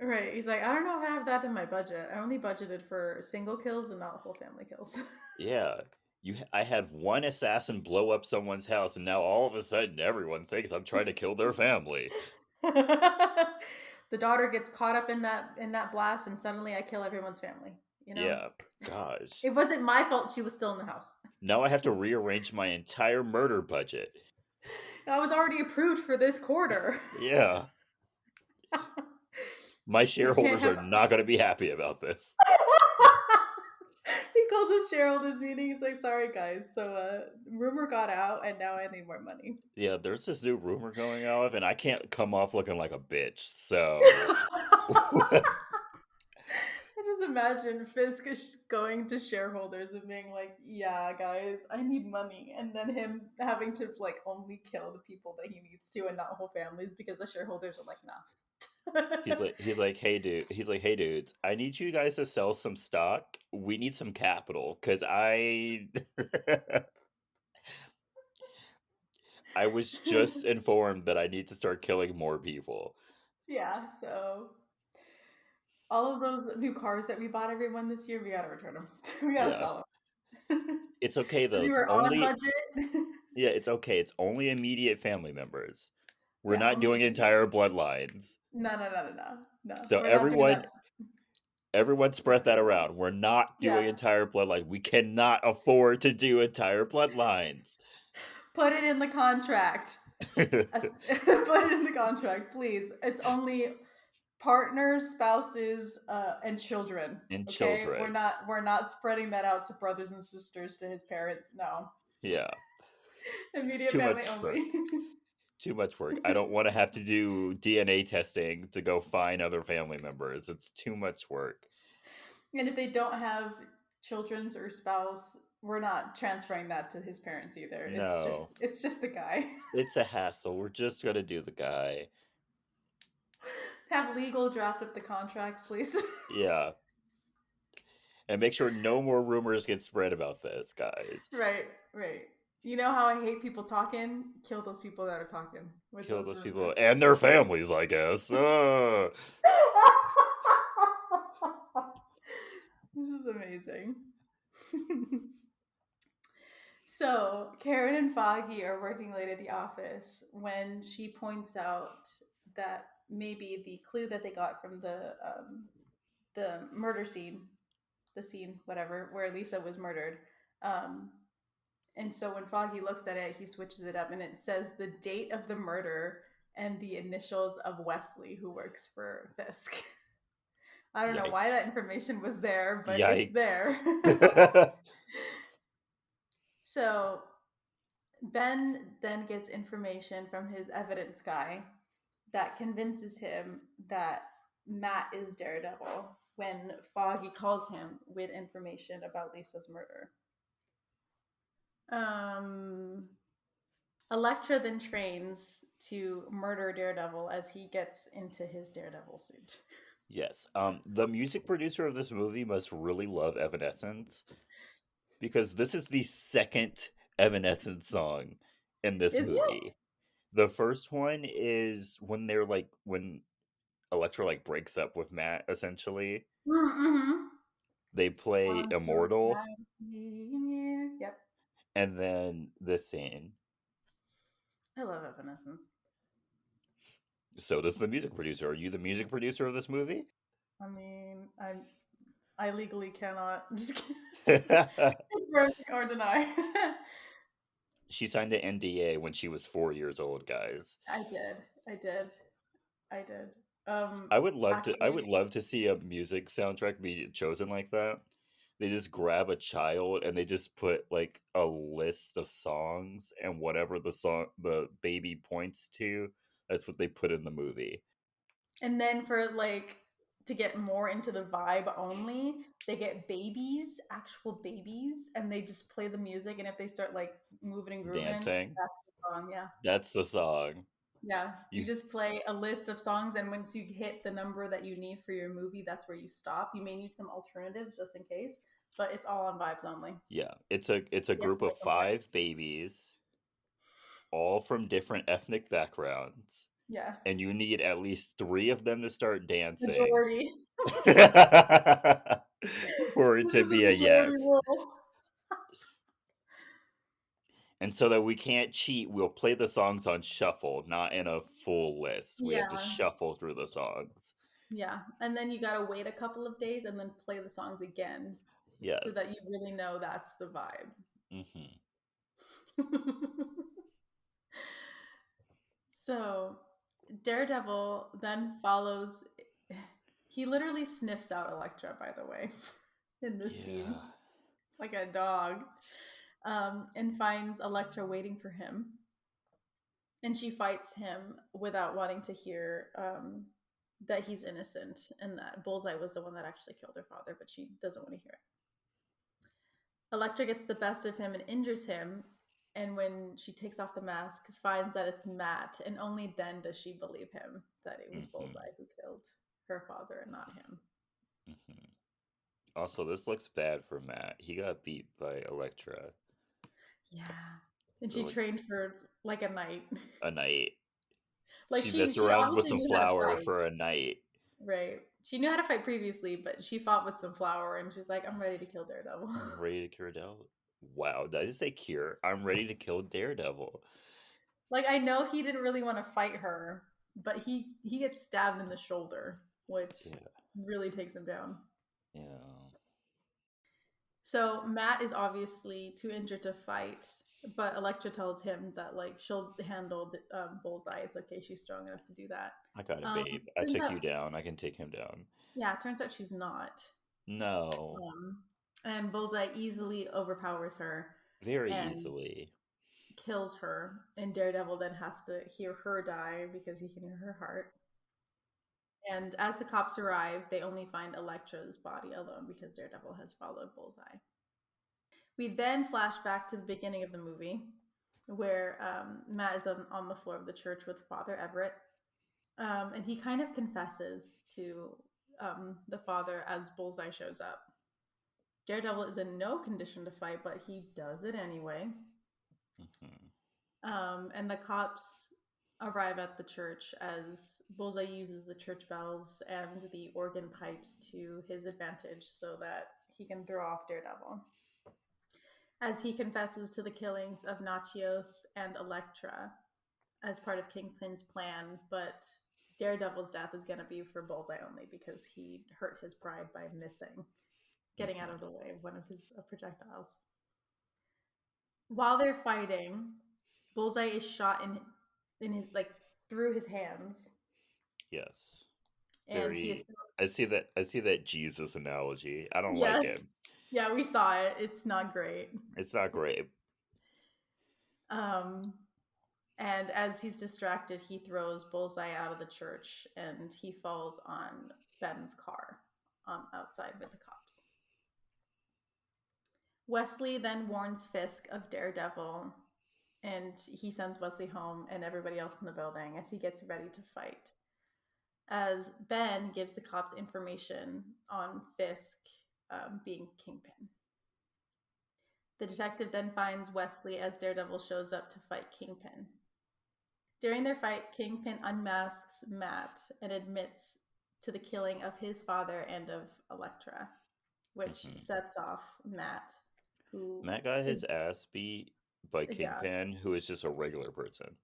Speaker 2: Right. He's like, I don't know if I have that in my budget. I only budgeted for single kills and not whole family kills.
Speaker 1: Yeah. I had one assassin blow up someone's house and now all of a sudden everyone thinks I'm trying to kill their family.
Speaker 2: The daughter gets caught up in that blast and suddenly I kill everyone's family, you know?
Speaker 1: Yeah. Gosh.
Speaker 2: It wasn't my fault she was still in the house.
Speaker 1: Now I have to rearrange my entire murder budget.
Speaker 2: I was already approved for this quarter.
Speaker 1: Yeah. My
Speaker 2: We can't
Speaker 1: shareholders are
Speaker 2: have
Speaker 1: not going to be happy about this.
Speaker 2: he calls a shareholders meeting. He's like, sorry guys. So rumor got out and now I need more money.
Speaker 1: Yeah, there's this new rumor going on, and I can't come off looking like a bitch. So,
Speaker 2: I just imagine Fisk going to shareholders and being like, "Yeah, guys, I need money," and then him having to like only kill the people that he needs to and not whole families because the shareholders are like, "Nah."
Speaker 1: he's like, hey dudes, I need you guys to sell some stock. We need some capital because I I was just informed that I need to start killing more people.
Speaker 2: Yeah, so all of those new cars that we bought everyone this year, we gotta return them. We gotta
Speaker 1: Yeah,
Speaker 2: sell them.
Speaker 1: it's okay though.
Speaker 2: We
Speaker 1: It's
Speaker 2: were on
Speaker 1: only
Speaker 2: budget.
Speaker 1: Yeah, it's okay. It's only immediate family members. We're
Speaker 2: Yeah,
Speaker 1: not
Speaker 2: only
Speaker 1: doing
Speaker 2: immediate.
Speaker 1: entire bloodlines.
Speaker 2: No, no, no, no, no, no.
Speaker 1: So
Speaker 2: We're not doing
Speaker 1: everyone
Speaker 2: that
Speaker 1: spread
Speaker 2: for
Speaker 1: that
Speaker 2: everyone.
Speaker 1: around. We're not doing
Speaker 2: Yeah,
Speaker 1: entire bloodlines. We cannot afford to do entire bloodlines.
Speaker 2: put it in the contract. Put it in the contract, please. It's only partners, spouses, and children.
Speaker 1: And
Speaker 2: Okay,
Speaker 1: children.
Speaker 2: we're not spreading that out to brothers and sisters, to his parents. No,
Speaker 1: Yeah.
Speaker 2: immediate
Speaker 1: Too
Speaker 2: family
Speaker 1: much
Speaker 2: only.
Speaker 1: work. Too much work. I don't want to have to do DNA testing to go find other family members. It's too much work.
Speaker 2: And if they don't have children's or spouse, we're not transferring that to his parents either.
Speaker 1: No.
Speaker 2: It's just the guy.
Speaker 1: It's a hassle. We're just going to do the guy.
Speaker 2: Have legal draft up the contracts, please.
Speaker 1: Yeah. And make sure no more rumors get spread about this, guys.
Speaker 2: Right, right. You know how I hate people talking? Kill those people that are talking with
Speaker 1: Kill
Speaker 2: those
Speaker 1: those people
Speaker 2: rumors.
Speaker 1: and their
Speaker 2: Please.
Speaker 1: families, I guess.
Speaker 2: This is amazing. So, Karen and Foggy are working late at the office when she points out that maybe the clue that they got from the murder scene, the scene, whatever, where Lisa was murdered, um, and so when Foggy looks at it, he switches it up and it says the date of the murder and the initials of Wesley, who works for Fisk. I don't know why that
Speaker 1: Yikes.
Speaker 2: information was there, but it's
Speaker 1: Yikes.
Speaker 2: there. So Ben then gets information from his evidence guy that convinces him that Matt is Daredevil when Foggy calls him with information about Lisa's murder. Um, Elektra then trains to murder Daredevil as he gets into his Daredevil suit.
Speaker 1: Yes.
Speaker 2: Yes.
Speaker 1: The music producer of this movie must really love Evanescence because this is the second Evanescence song in this
Speaker 2: Is it?
Speaker 1: movie. The first one is when they're like when Elektra like breaks up with Matt essentially.
Speaker 2: Mm-hmm.
Speaker 1: They play
Speaker 2: Want your
Speaker 1: Immortal
Speaker 2: time here. Yep.
Speaker 1: and then this scene.
Speaker 2: I love Evanescence.
Speaker 1: So does the music producer. Are you the music producer of this movie?
Speaker 2: I mean, I legally cannot just confirm or deny.
Speaker 1: She signed an NDA when she was 4 years old, guys.
Speaker 2: I did. I did. I did.
Speaker 1: I
Speaker 2: Actually,
Speaker 1: would love to see a music soundtrack be chosen like that. They just grab a child and they just put like a list of songs and whatever the baby points to, that's what they put in the movie.
Speaker 2: and then for like to get more into the vibe only, they get babies, actual babies, and they just play the music. And if they start like moving and grooving,
Speaker 1: Dancing.
Speaker 2: that's the song. Yeah.
Speaker 1: That's the song.
Speaker 2: Yeah, you
Speaker 1: You
Speaker 2: just play a list of songs, and once you hit the number that you need for your movie, that's where you stop. You may need some alternatives just in case, but it's all on vibes only.
Speaker 1: yeah, it's a
Speaker 2: You have
Speaker 1: group
Speaker 2: to
Speaker 1: of
Speaker 2: make them work.
Speaker 1: 5 babies all from different ethnic backgrounds
Speaker 2: Yes,
Speaker 1: and you need at least 3 of them to start dancing
Speaker 2: majority.
Speaker 1: for it
Speaker 2: This
Speaker 1: to
Speaker 2: is a
Speaker 1: be a
Speaker 2: majority
Speaker 1: yes.
Speaker 2: rule.
Speaker 1: And so that we can't cheat, we'll play the songs on shuffle, not in a full list. We have to
Speaker 2: Yeah,
Speaker 1: shuffle through the songs.
Speaker 2: yeah, and then you gotta wait a couple of days and then play the songs again, so that you
Speaker 1: Yes.
Speaker 2: really know that's the vibe.
Speaker 1: Hmm.
Speaker 2: So Daredevil then follows. He literally sniffs out Elektra, by the way, in this
Speaker 1: Yeah.
Speaker 2: scene, like a dog, and finds Elektra waiting for him. And she fights him without wanting to hear that he's innocent and that Bullseye was the one that actually killed her father, but she doesn't want to hear it. Elektra gets the best of him and injures him. And when she takes off the mask, finds that it's Matt, and only then does she believe him that it was
Speaker 1: Hmm.
Speaker 2: Bullseye who killed her father and not him.
Speaker 1: Hmm. Also, this looks bad for Matt. He got beat by Elektra.
Speaker 2: Yeah. And
Speaker 1: It
Speaker 2: she
Speaker 1: looks
Speaker 2: trained for like a night.
Speaker 1: a night.
Speaker 2: Like
Speaker 1: She messed
Speaker 2: she
Speaker 1: around with
Speaker 2: obviously
Speaker 1: some
Speaker 2: knew how to
Speaker 1: flour
Speaker 2: fight.
Speaker 1: for a night.
Speaker 2: Right. She knew how to fight previously, but she fought with some flour and she's like, I'm ready to kill Daredevil.
Speaker 1: I'm ready to cure Daredevil. Wow, did I just say cure? I'm ready to kill Daredevil.
Speaker 2: Like I know he didn't really want to fight her, but he gets stabbed in the shoulder, which
Speaker 1: Yeah,
Speaker 2: really takes him down.
Speaker 1: yeah.
Speaker 2: So Matt is obviously too injured to fight, but Elektra tells him that like she'll handle Bullseye. It's okay, she's strong enough to do that.
Speaker 1: I got it,
Speaker 2: Um,
Speaker 1: babe. I
Speaker 2: turns
Speaker 1: took
Speaker 2: out,
Speaker 1: you down. I can take him down.
Speaker 2: yeah, it turns out she's not.
Speaker 1: No,
Speaker 2: And Bullseye easily overpowers her
Speaker 1: very
Speaker 2: and
Speaker 1: easily.
Speaker 2: kills her. And Daredevil then has to hear her die because he can hear her heart. And as the cops arrive, they only find Elektra's body alone because Daredevil has followed Bullseye. We then flash back to the beginning of the movie where Matt is on the floor of the church with Father Everett. And he kind of confesses to the father as Bullseye shows up. Daredevil is in no condition to fight, but he does it anyway.
Speaker 1: Hmm.
Speaker 2: And the cops arrive at the church as Bullseye uses the church bells and the organ pipes to his advantage so that he can throw off Daredevil. As he confesses to the killings of Nachios and Elektra as part of Kingpin's plan, but Daredevil's death is going to be for Bullseye only because he hurt his pride by missing, getting out of
Speaker 1: Hmm.
Speaker 2: the way of one of his projectiles. While they're fighting, Bullseye is shot in his like through his hands,
Speaker 1: Yes.
Speaker 2: and he is
Speaker 1: Very. I see that. I see that Jesus analogy. I don't like
Speaker 2: yes,
Speaker 1: it.
Speaker 2: yeah, we saw it. It's not great.
Speaker 1: It's not great.
Speaker 2: Um, and as he's distracted, he throws Bullseye out of the church, and he falls on Ben's car outside with the cops. Wesley then warns Fisk of Daredevil, and he sends Wesley home and everybody else in the building as he gets ready to fight. As Ben gives the cops information on Fisk being Kingpin. The detective then finds Wesley as Daredevil shows up to fight Kingpin. During their fight, Kingpin unmasks Matt and admits to the killing of his father and of Elektra, which
Speaker 1: Hmm.
Speaker 2: sets off Matt, who
Speaker 1: Matt got
Speaker 2: is,
Speaker 1: his ass beat by
Speaker 2: yeah,
Speaker 1: Kingpin, who is just a regular person.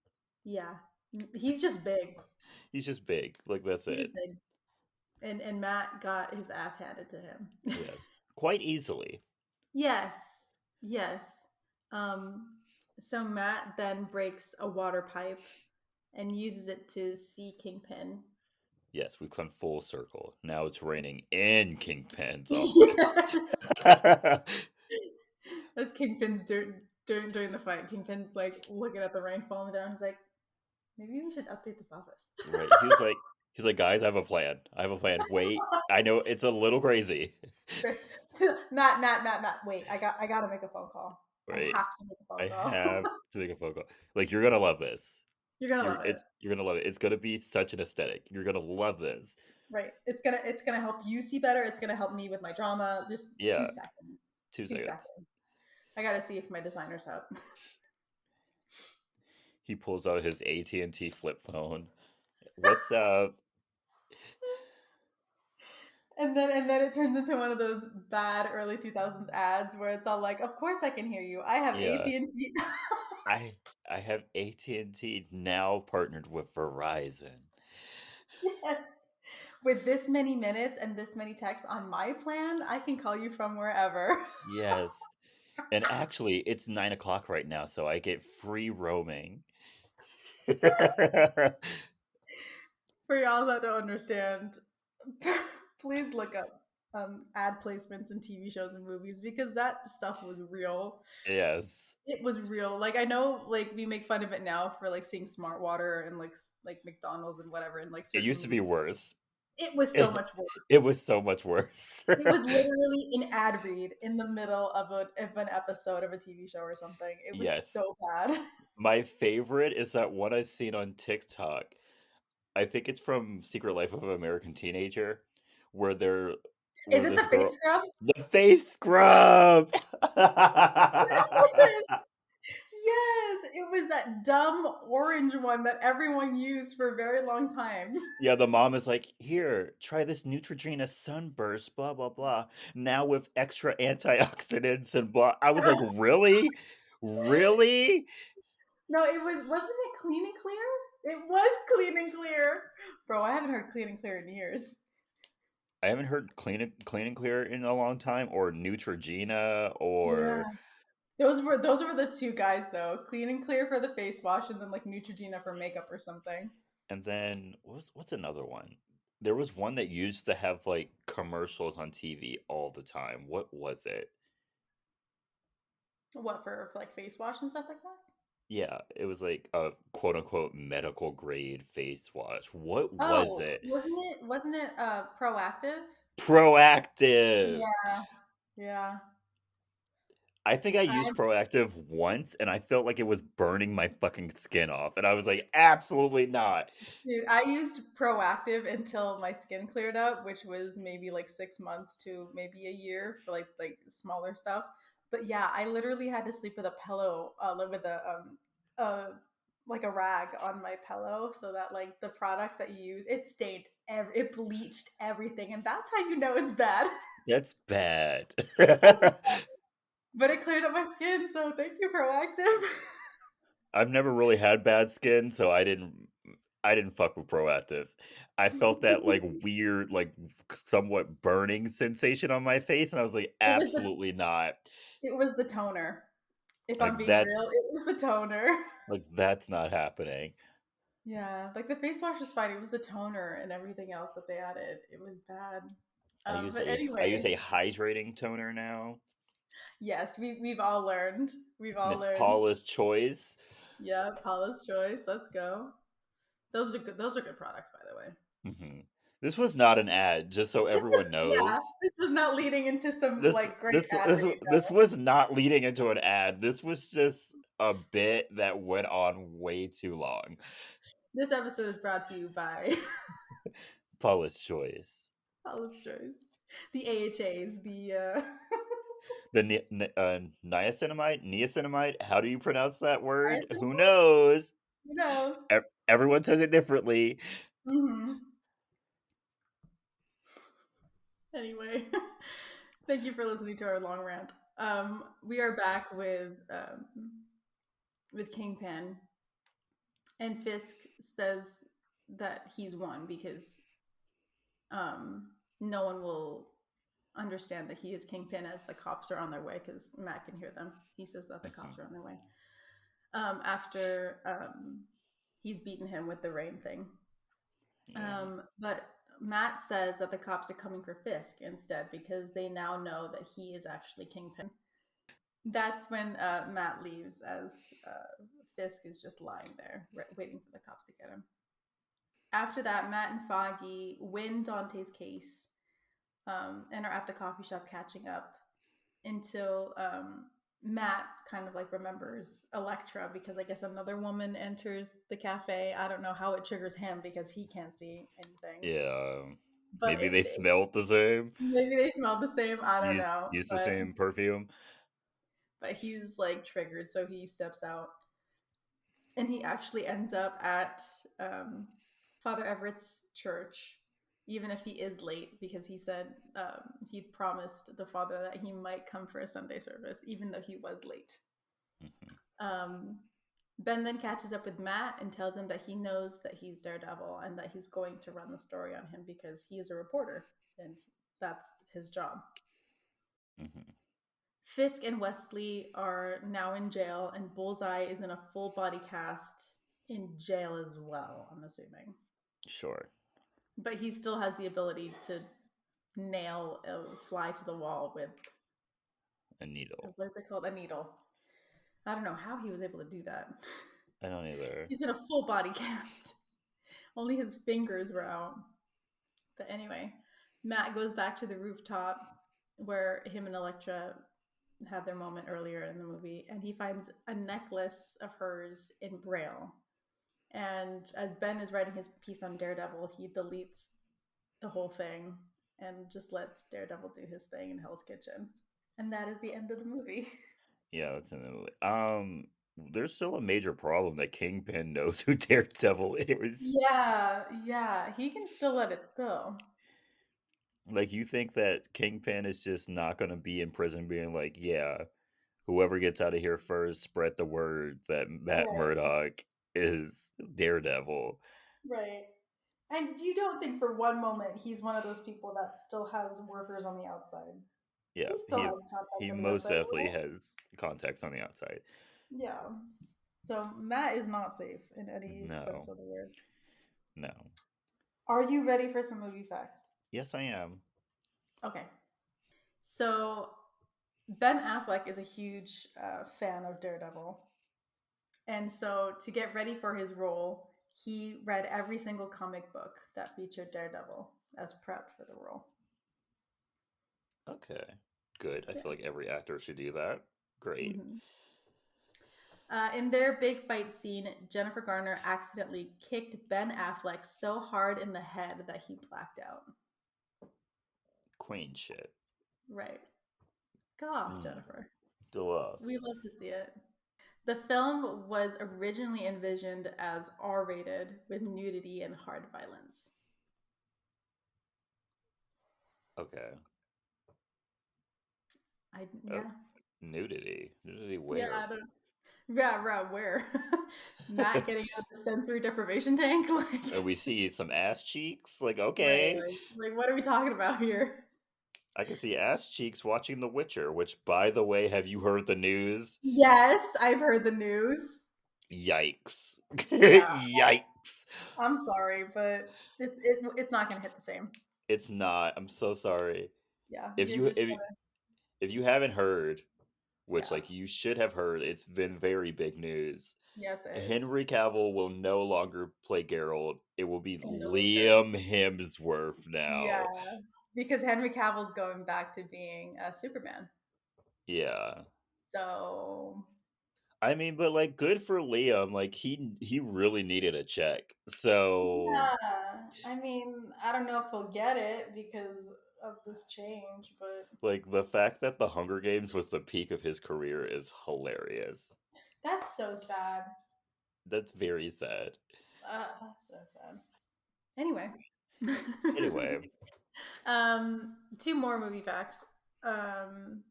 Speaker 2: yeah. He's just big.
Speaker 1: He's just big. Like, that's
Speaker 2: He's
Speaker 1: it.
Speaker 2: just big. And Matt got his ass handed to him.
Speaker 1: Yes. Quite easily.
Speaker 2: Yes. Yes. Um, so Matt then breaks a water pipe and uses it to see Kingpin.
Speaker 1: Yes, we've come full circle. Now it's raining in Kingpin's office.
Speaker 2: Yes. As Kingpin's during the fight, Kingpin's like looking at the rain falling down. He's like, maybe we should update this office.
Speaker 1: Right. He's like, guys, I have a plan. I have a plan. Wait, I know it's a little crazy.
Speaker 2: Matt. Wait, I gotta make a phone call. I
Speaker 1: Right.
Speaker 2: have to make a phone
Speaker 1: I
Speaker 2: call.
Speaker 1: have to make a phone call. Like, you're gonna love this.
Speaker 2: You're gonna love it.
Speaker 1: You're gonna love it. It's gonna be such an aesthetic. You're gonna love this.
Speaker 2: Right. It's gonna help you see better. It's gonna help me with my drama. Just two
Speaker 1: Yeah,
Speaker 2: seconds.
Speaker 1: 2 seconds.
Speaker 2: 2 seconds. I gotta see if my designer's up.
Speaker 1: He pulls out his AT&T flip phone. What's up?
Speaker 2: And then it turns into one of those bad early 2000s ads where it's all like, "Of course I can hear you. I have
Speaker 1: Yeah,
Speaker 2: AT&T."
Speaker 1: I I have AT&T now partnered with Verizon.
Speaker 2: Yes. With this many minutes and this many texts on my plan, I can call you from wherever.
Speaker 1: Yes. And actually, it's 9 o'clock right now, so I get free roaming.
Speaker 2: For y'all that don't understand, please look up ad placements in TV shows and movies because that stuff was real.
Speaker 1: Yes.
Speaker 2: It was real. Like I know, like we make fun of it now for like seeing Smart Water and like McDonald's and whatever in like
Speaker 1: It
Speaker 2: certain
Speaker 1: used to be
Speaker 2: movies.
Speaker 1: worse.
Speaker 2: It was so
Speaker 1: It,
Speaker 2: much
Speaker 1: it
Speaker 2: worse.
Speaker 1: was so much worse.
Speaker 2: It was literally an ad read in the middle of an episode of a TV show or something. It was
Speaker 1: Yes.
Speaker 2: so bad.
Speaker 1: My favorite is that one I've seen on TikTok. I think it's from Secret Life of an American Teenager, where they're
Speaker 2: Is
Speaker 1: where
Speaker 2: it
Speaker 1: this
Speaker 2: the face
Speaker 1: girl
Speaker 2: scrub?
Speaker 1: the face scrub.
Speaker 2: Yes, it was that dumb orange one that everyone used for a very long time.
Speaker 1: Yeah, the mom is like, "Here, try this Neutrogena sunburst, blah blah blah. Now with extra antioxidants and blah." I was like, "Really? Really?"
Speaker 2: No, wasn't it Clean and Clear? It was Clean and Clear. Bro, I haven't heard Clean and Clear in years.
Speaker 1: I haven't heard clean and clear in a long time, or Neutrogena,
Speaker 2: Yeah.
Speaker 1: or
Speaker 2: Those were the two guys though. Clean and Clear for the face wash and then like Neutrogena for makeup or something.
Speaker 1: and then what's another one? There was one that used to have like commercials on TV all the time. What was it?
Speaker 2: What for like face wash and stuff like that?
Speaker 1: Yeah, it was like a quote unquote medical grade face wash. What was
Speaker 2: Oh,
Speaker 1: it?
Speaker 2: wasn't it proactive?
Speaker 1: Proactive.
Speaker 2: Yeah. Yeah.
Speaker 1: I think I
Speaker 2: I
Speaker 1: used Proactive once and I felt like it was burning my fucking skin off. And I was like, absolutely not.
Speaker 2: Dude, I used Proactive until my skin cleared up, which was maybe like 6 months to maybe a year for like smaller stuff. But yeah, I literally had to sleep with a pillow, with uh like a rag on my pillow, so that like the products that you use, it stained it bleached everything, and that's how you know it's bad.
Speaker 1: That's bad.
Speaker 2: But it cleared up my skin, so thank you, Proactive.
Speaker 1: I've never really had bad skin, so I didn't fuck with Proactive. I felt that like weird, like somewhat burning sensation on my face, and I was like,
Speaker 2: It was the
Speaker 1: absolutely not.
Speaker 2: it was the toner. If I'm
Speaker 1: Like
Speaker 2: being
Speaker 1: that's
Speaker 2: real, it was the toner.
Speaker 1: that's not happening.
Speaker 2: Yeah, like the face wash was fine. It was the toner and everything else that they added. It was bad. But
Speaker 1: I use
Speaker 2: anyway,
Speaker 1: a hydrating toner now.
Speaker 2: yes, we've all learned. We've all
Speaker 1: Miss
Speaker 2: learned.
Speaker 1: Paula's Choice.
Speaker 2: Yeah, Paula's Choice. Let's go. Those are good. Those are good products, by the way.
Speaker 1: Hmm. This was not an ad, just so
Speaker 2: This was
Speaker 1: everyone
Speaker 2: yeah.
Speaker 1: knows.
Speaker 2: This was not leading into some
Speaker 1: This
Speaker 2: like great
Speaker 1: this
Speaker 2: ad
Speaker 1: this
Speaker 2: read.
Speaker 1: this
Speaker 2: No.
Speaker 1: was not leading into an ad. This was just. a bit that went on way too long.
Speaker 2: This episode is brought to you by
Speaker 1: Paula's choice.
Speaker 2: Paula's Choice, the AHAs, the
Speaker 1: The niacinamide. How do you pronounce that word? Who
Speaker 2: niacinamide.
Speaker 1: knows?
Speaker 2: Who knows?
Speaker 1: Everyone says it differently.
Speaker 2: Hmm. Anyway, thank you for listening to our long rant. We are back with Kingpin, and Fisk says that he's won because no one will understand that he is Kingpin as the cops are on their way because Matt can hear them. He says that the cops
Speaker 1: Mhm.
Speaker 2: are on their way. After he's beaten him with the rain thing.
Speaker 1: Yeah.
Speaker 2: But Matt says that the cops are coming for Fisk instead because they now know that he is actually Kingpin. That's when Matt leaves as Fisk is just lying there, waiting for the cops to get him. After that, Matt and Foggy win Dante's case and are at the coffee shop catching up until Matt kind of like remembers Electra because I guess another woman enters the cafe. I don't know how it triggers him because he can't see anything.
Speaker 1: Yeah.
Speaker 2: But
Speaker 1: Maybe they smelled the same.
Speaker 2: maybe they smell the same. I don't know.
Speaker 1: Use the same perfume.
Speaker 2: But he's like triggered, so he steps out, and he actually ends up at Father Everett's church, even if he is late, because he said he'd promised the father that he might come for a Sunday service, even though he was late.
Speaker 1: Mhm.
Speaker 2: Um, Ben then catches up with Matt and tells him that he knows that he's Daredevil and that he's going to run the story on him because he is a reporter and that's his job.
Speaker 1: Mhm.
Speaker 2: Fisk and Wesley are now in jail, and Bullseye is in a full body cast in jail as well, I'm assuming.
Speaker 1: Sure.
Speaker 2: But he still has the ability to nail a fly to the wall with,
Speaker 1: A needle.
Speaker 2: what is it called? A needle. I don't know how he was able to do that.
Speaker 1: I don't either.
Speaker 2: He's in a full body cast. Only his fingers were out. But anyway, Matt goes back to the rooftop where him and Elektra had their moment earlier in the movie, and he finds a necklace of hers in Braille. And as Ben is writing his piece on Daredevil, he deletes the whole thing and just lets Daredevil do his thing in Hell's Kitchen. And that is the end of the movie.
Speaker 1: Yeah, that's in the movie. There's still a major problem that Kingpin knows who Daredevil is.
Speaker 2: Yeah, he can still let it spill.
Speaker 1: Like, you think that Kingpin is just not going to be in prison being like, yeah, whoever gets out of here first, spread the word that Matt
Speaker 2: Right,
Speaker 1: Murdock is Daredevil.
Speaker 2: right. And you don't think for one moment he's one of those people that still has workers on the outside.
Speaker 1: Yeah,
Speaker 2: He still has contacts
Speaker 1: he
Speaker 2: on the
Speaker 1: most
Speaker 2: outside,
Speaker 1: definitely
Speaker 2: right?
Speaker 1: has contacts on the outside.
Speaker 2: Yeah. So Matt is not safe in any sense
Speaker 1: No,
Speaker 2: of the word.
Speaker 1: no.
Speaker 2: Are you ready for some movie facts?
Speaker 1: Yes, I am.
Speaker 2: Okay. So Ben Affleck is a huge fan of Daredevil. And so to get ready for his role, he read every single comic book that featured Daredevil as prep for the role.
Speaker 1: Okay, good. I
Speaker 2: Yeah.
Speaker 1: feel like every actor should do that. Great.
Speaker 2: Mm-hmm. In their big fight scene, Jennifer Garner accidentally kicked Ben Affleck so hard in the head that he blacked out.
Speaker 1: Queen shit.
Speaker 2: Right. Go off,
Speaker 1: Mm,
Speaker 2: Jennifer.
Speaker 1: go off.
Speaker 2: We love to see it. The film was originally envisioned as R rated with nudity and hard violence.
Speaker 1: Okay. Oh,
Speaker 2: Yeah.
Speaker 1: nudity. Nudity
Speaker 2: Yeah,
Speaker 1: where?
Speaker 2: I don't Yeah, right, where? Matt getting out of the sensory deprivation tank?
Speaker 1: We see some ass cheeks. Like,
Speaker 2: Right,
Speaker 1: okay.
Speaker 2: like what are we talking about here?
Speaker 1: I can see ass cheeks watching The Witcher, which, by the way, have you heard the news?
Speaker 2: Yes, I've heard the news.
Speaker 1: Yikes.
Speaker 2: Yeah,
Speaker 1: Yikes.
Speaker 2: I'm sorry, but it's not gonna hit the same.
Speaker 1: It's not. I'm so sorry.
Speaker 2: Yeah,
Speaker 1: If
Speaker 2: you're
Speaker 1: you
Speaker 2: just
Speaker 1: if,
Speaker 2: gonna.
Speaker 1: if you haven't heard, which
Speaker 2: Yeah,
Speaker 1: like you should have heard, it's been very big news.
Speaker 2: yes, it is
Speaker 1: Henry Cavill will no longer play Geralt. It will be
Speaker 2: in The Witcher.
Speaker 1: Liam Hemsworth
Speaker 2: Yeah,
Speaker 1: now.
Speaker 2: because Henry Cavill's going back to being a Superman.
Speaker 1: Yeah.
Speaker 2: So
Speaker 1: I mean, but like, good for Liam. Like, he really needed a check. So,
Speaker 2: Yeah, I mean, I don't know if he'll get it because of this change, but
Speaker 1: like, the fact that the Hunger Games was the peak of his career is hilarious.
Speaker 2: that's so sad.
Speaker 1: That's very sad.
Speaker 2: That's so sad. Anyway,
Speaker 1: Anyway,
Speaker 2: two more movie facts. Um,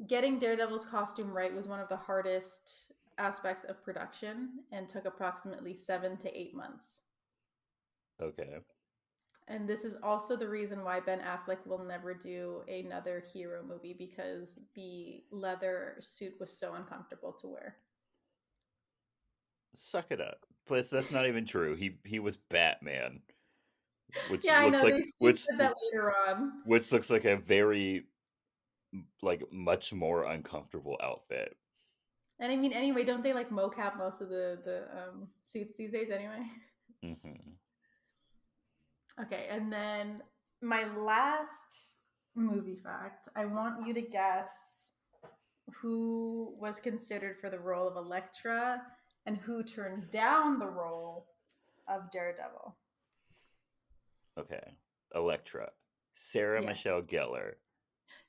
Speaker 2: Getting Daredevil's costume right was one of the hardest aspects of production and took approximately 7 to 8 months.
Speaker 1: okay.
Speaker 2: And this is also the reason why Ben Affleck will never do another hero movie because the leather suit was so uncomfortable to wear.
Speaker 1: Suck it up. But that's not even true. He was Batman, which
Speaker 2: Yeah, I
Speaker 1: looks
Speaker 2: know.
Speaker 1: like
Speaker 2: They said that later on.
Speaker 1: which looks like a very like much more uncomfortable outfit.
Speaker 2: And I mean, anyway, don't they like mocap most of the suits these days anyway?
Speaker 1: Hmm.
Speaker 2: Okay, and then my last movie fact I want you to guess who was considered for the role of Elektra and who turned down the role of Daredevil.
Speaker 1: Okay. Elektra. Sarah
Speaker 2: Yes.
Speaker 1: Michelle Gellar.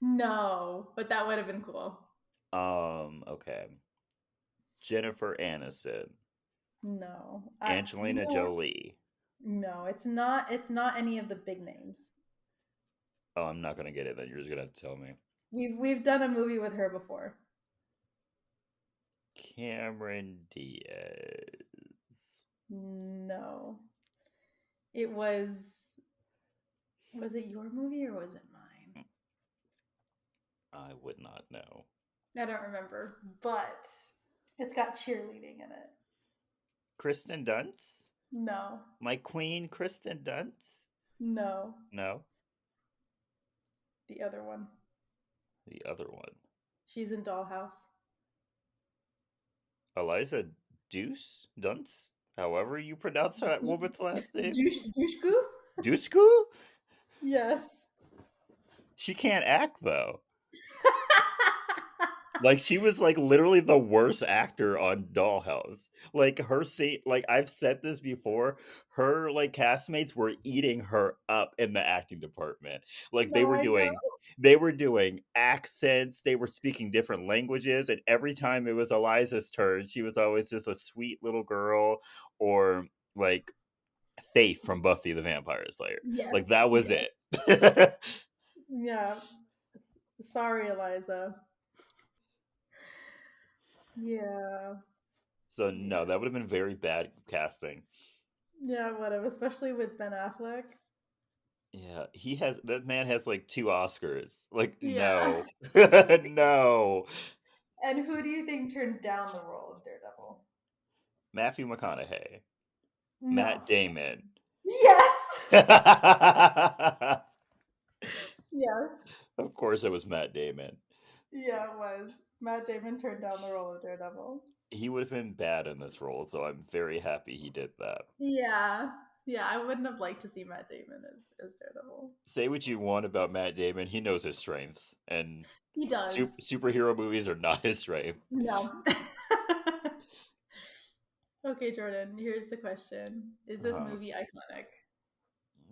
Speaker 2: No, but that would have been cool.
Speaker 1: Okay. Jennifer Aniston.
Speaker 2: No. You
Speaker 1: Angelina
Speaker 2: know what?
Speaker 1: Jolie.
Speaker 2: No, it's not. It's not any of the big names.
Speaker 1: Oh, I'm not gonna get it then. You're just gonna have to tell me.
Speaker 2: We've done a movie with her before.
Speaker 1: Cameron Diaz.
Speaker 2: No, it was. Was it your movie or was it mine?
Speaker 1: I would not know.
Speaker 2: I don't remember, but it's got cheerleading in it.
Speaker 1: Kristen Dunst?
Speaker 2: No,
Speaker 1: My queen, Kristen Dunst?
Speaker 2: no,
Speaker 1: No,
Speaker 2: the other one.
Speaker 1: the other one.
Speaker 2: She's in Dollhouse.
Speaker 1: Eliza Deuce? Dunst? However you pronounce that woman's last name.
Speaker 2: Dushku?
Speaker 1: Dushku?
Speaker 2: Yes.
Speaker 1: She can't act though. Like she was like literally the worst actor on Dollhouse. Like her scene, like I've said this before, her like castmates were eating her up in the acting department. Like
Speaker 2: No, I know.
Speaker 1: they were doing accents, they were speaking different languages, and every time it was Eliza's turn, she was always just a sweet little girl or like Faith from Buffy the Vampire Slayer. Like
Speaker 2: Yes.
Speaker 1: that was
Speaker 2: Yes.
Speaker 1: it.
Speaker 2: Yeah. Sorry, Eliza. Yeah.
Speaker 1: So
Speaker 2: Yeah.
Speaker 1: no, that would have been very bad casting.
Speaker 2: Yeah, whatever. Especially with Ben Affleck.
Speaker 1: Yeah, he has that man has like 2 Oscars. Like,
Speaker 2: Yeah.
Speaker 1: no. No.
Speaker 2: And who do you think turned down the role of Daredevil?
Speaker 1: Matthew McConaughey, Matt
Speaker 2: No.
Speaker 1: Damon.
Speaker 2: Yes.
Speaker 1: Of
Speaker 2: Yes.
Speaker 1: course it was Matt Damon.
Speaker 2: Yeah, it was. Matt Damon turned down the role of Daredevil.
Speaker 1: He would have been bad in this role, so I'm very happy he did that.
Speaker 2: Yeah. Yeah, I wouldn't have liked to see Matt Damon as Daredevil.
Speaker 1: Say what you want about Matt Damon, he knows his strengths, and
Speaker 2: He does.
Speaker 1: superhero movies are not his strength.
Speaker 2: No. Okay, Jordan, here's the question. Is this
Speaker 1: Uh,
Speaker 2: movie iconic?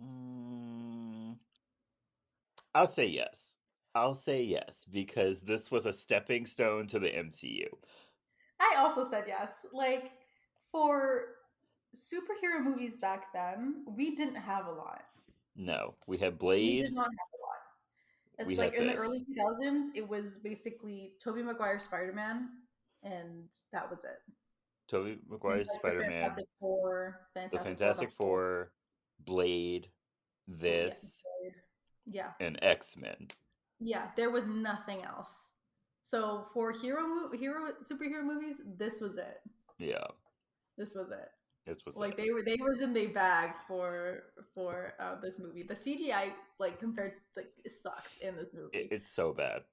Speaker 1: mm, I'll say yes. I'll say yes because this was a stepping stone to the MCU.
Speaker 2: I also said yes. Like, for superhero movies back then, we didn't have a lot.
Speaker 1: No, we had
Speaker 2: We did
Speaker 1: Blade,
Speaker 2: not have a lot. As
Speaker 1: we
Speaker 2: like
Speaker 1: had
Speaker 2: in the early
Speaker 1: this.
Speaker 2: 2000s, it was basically Tobey Maguire's Spider-Man, and that was it.
Speaker 1: Tobey
Speaker 2: And
Speaker 1: Maguire's
Speaker 2: like the
Speaker 1: Spider-Man, the
Speaker 2: Fantastic Four, the
Speaker 1: Fantastic
Speaker 2: Hulk.
Speaker 1: Four, Blade,
Speaker 2: Oh yeah,
Speaker 1: this,
Speaker 2: yeah,
Speaker 1: and X-Men.
Speaker 2: yeah. There was nothing else. So for hero superhero movies, this was it.
Speaker 1: Yeah,
Speaker 2: This was it.
Speaker 1: this was
Speaker 2: Like
Speaker 1: it.
Speaker 2: they was in the bag for this movie. The CGI like compared like it sucks in this movie.
Speaker 1: It's so bad.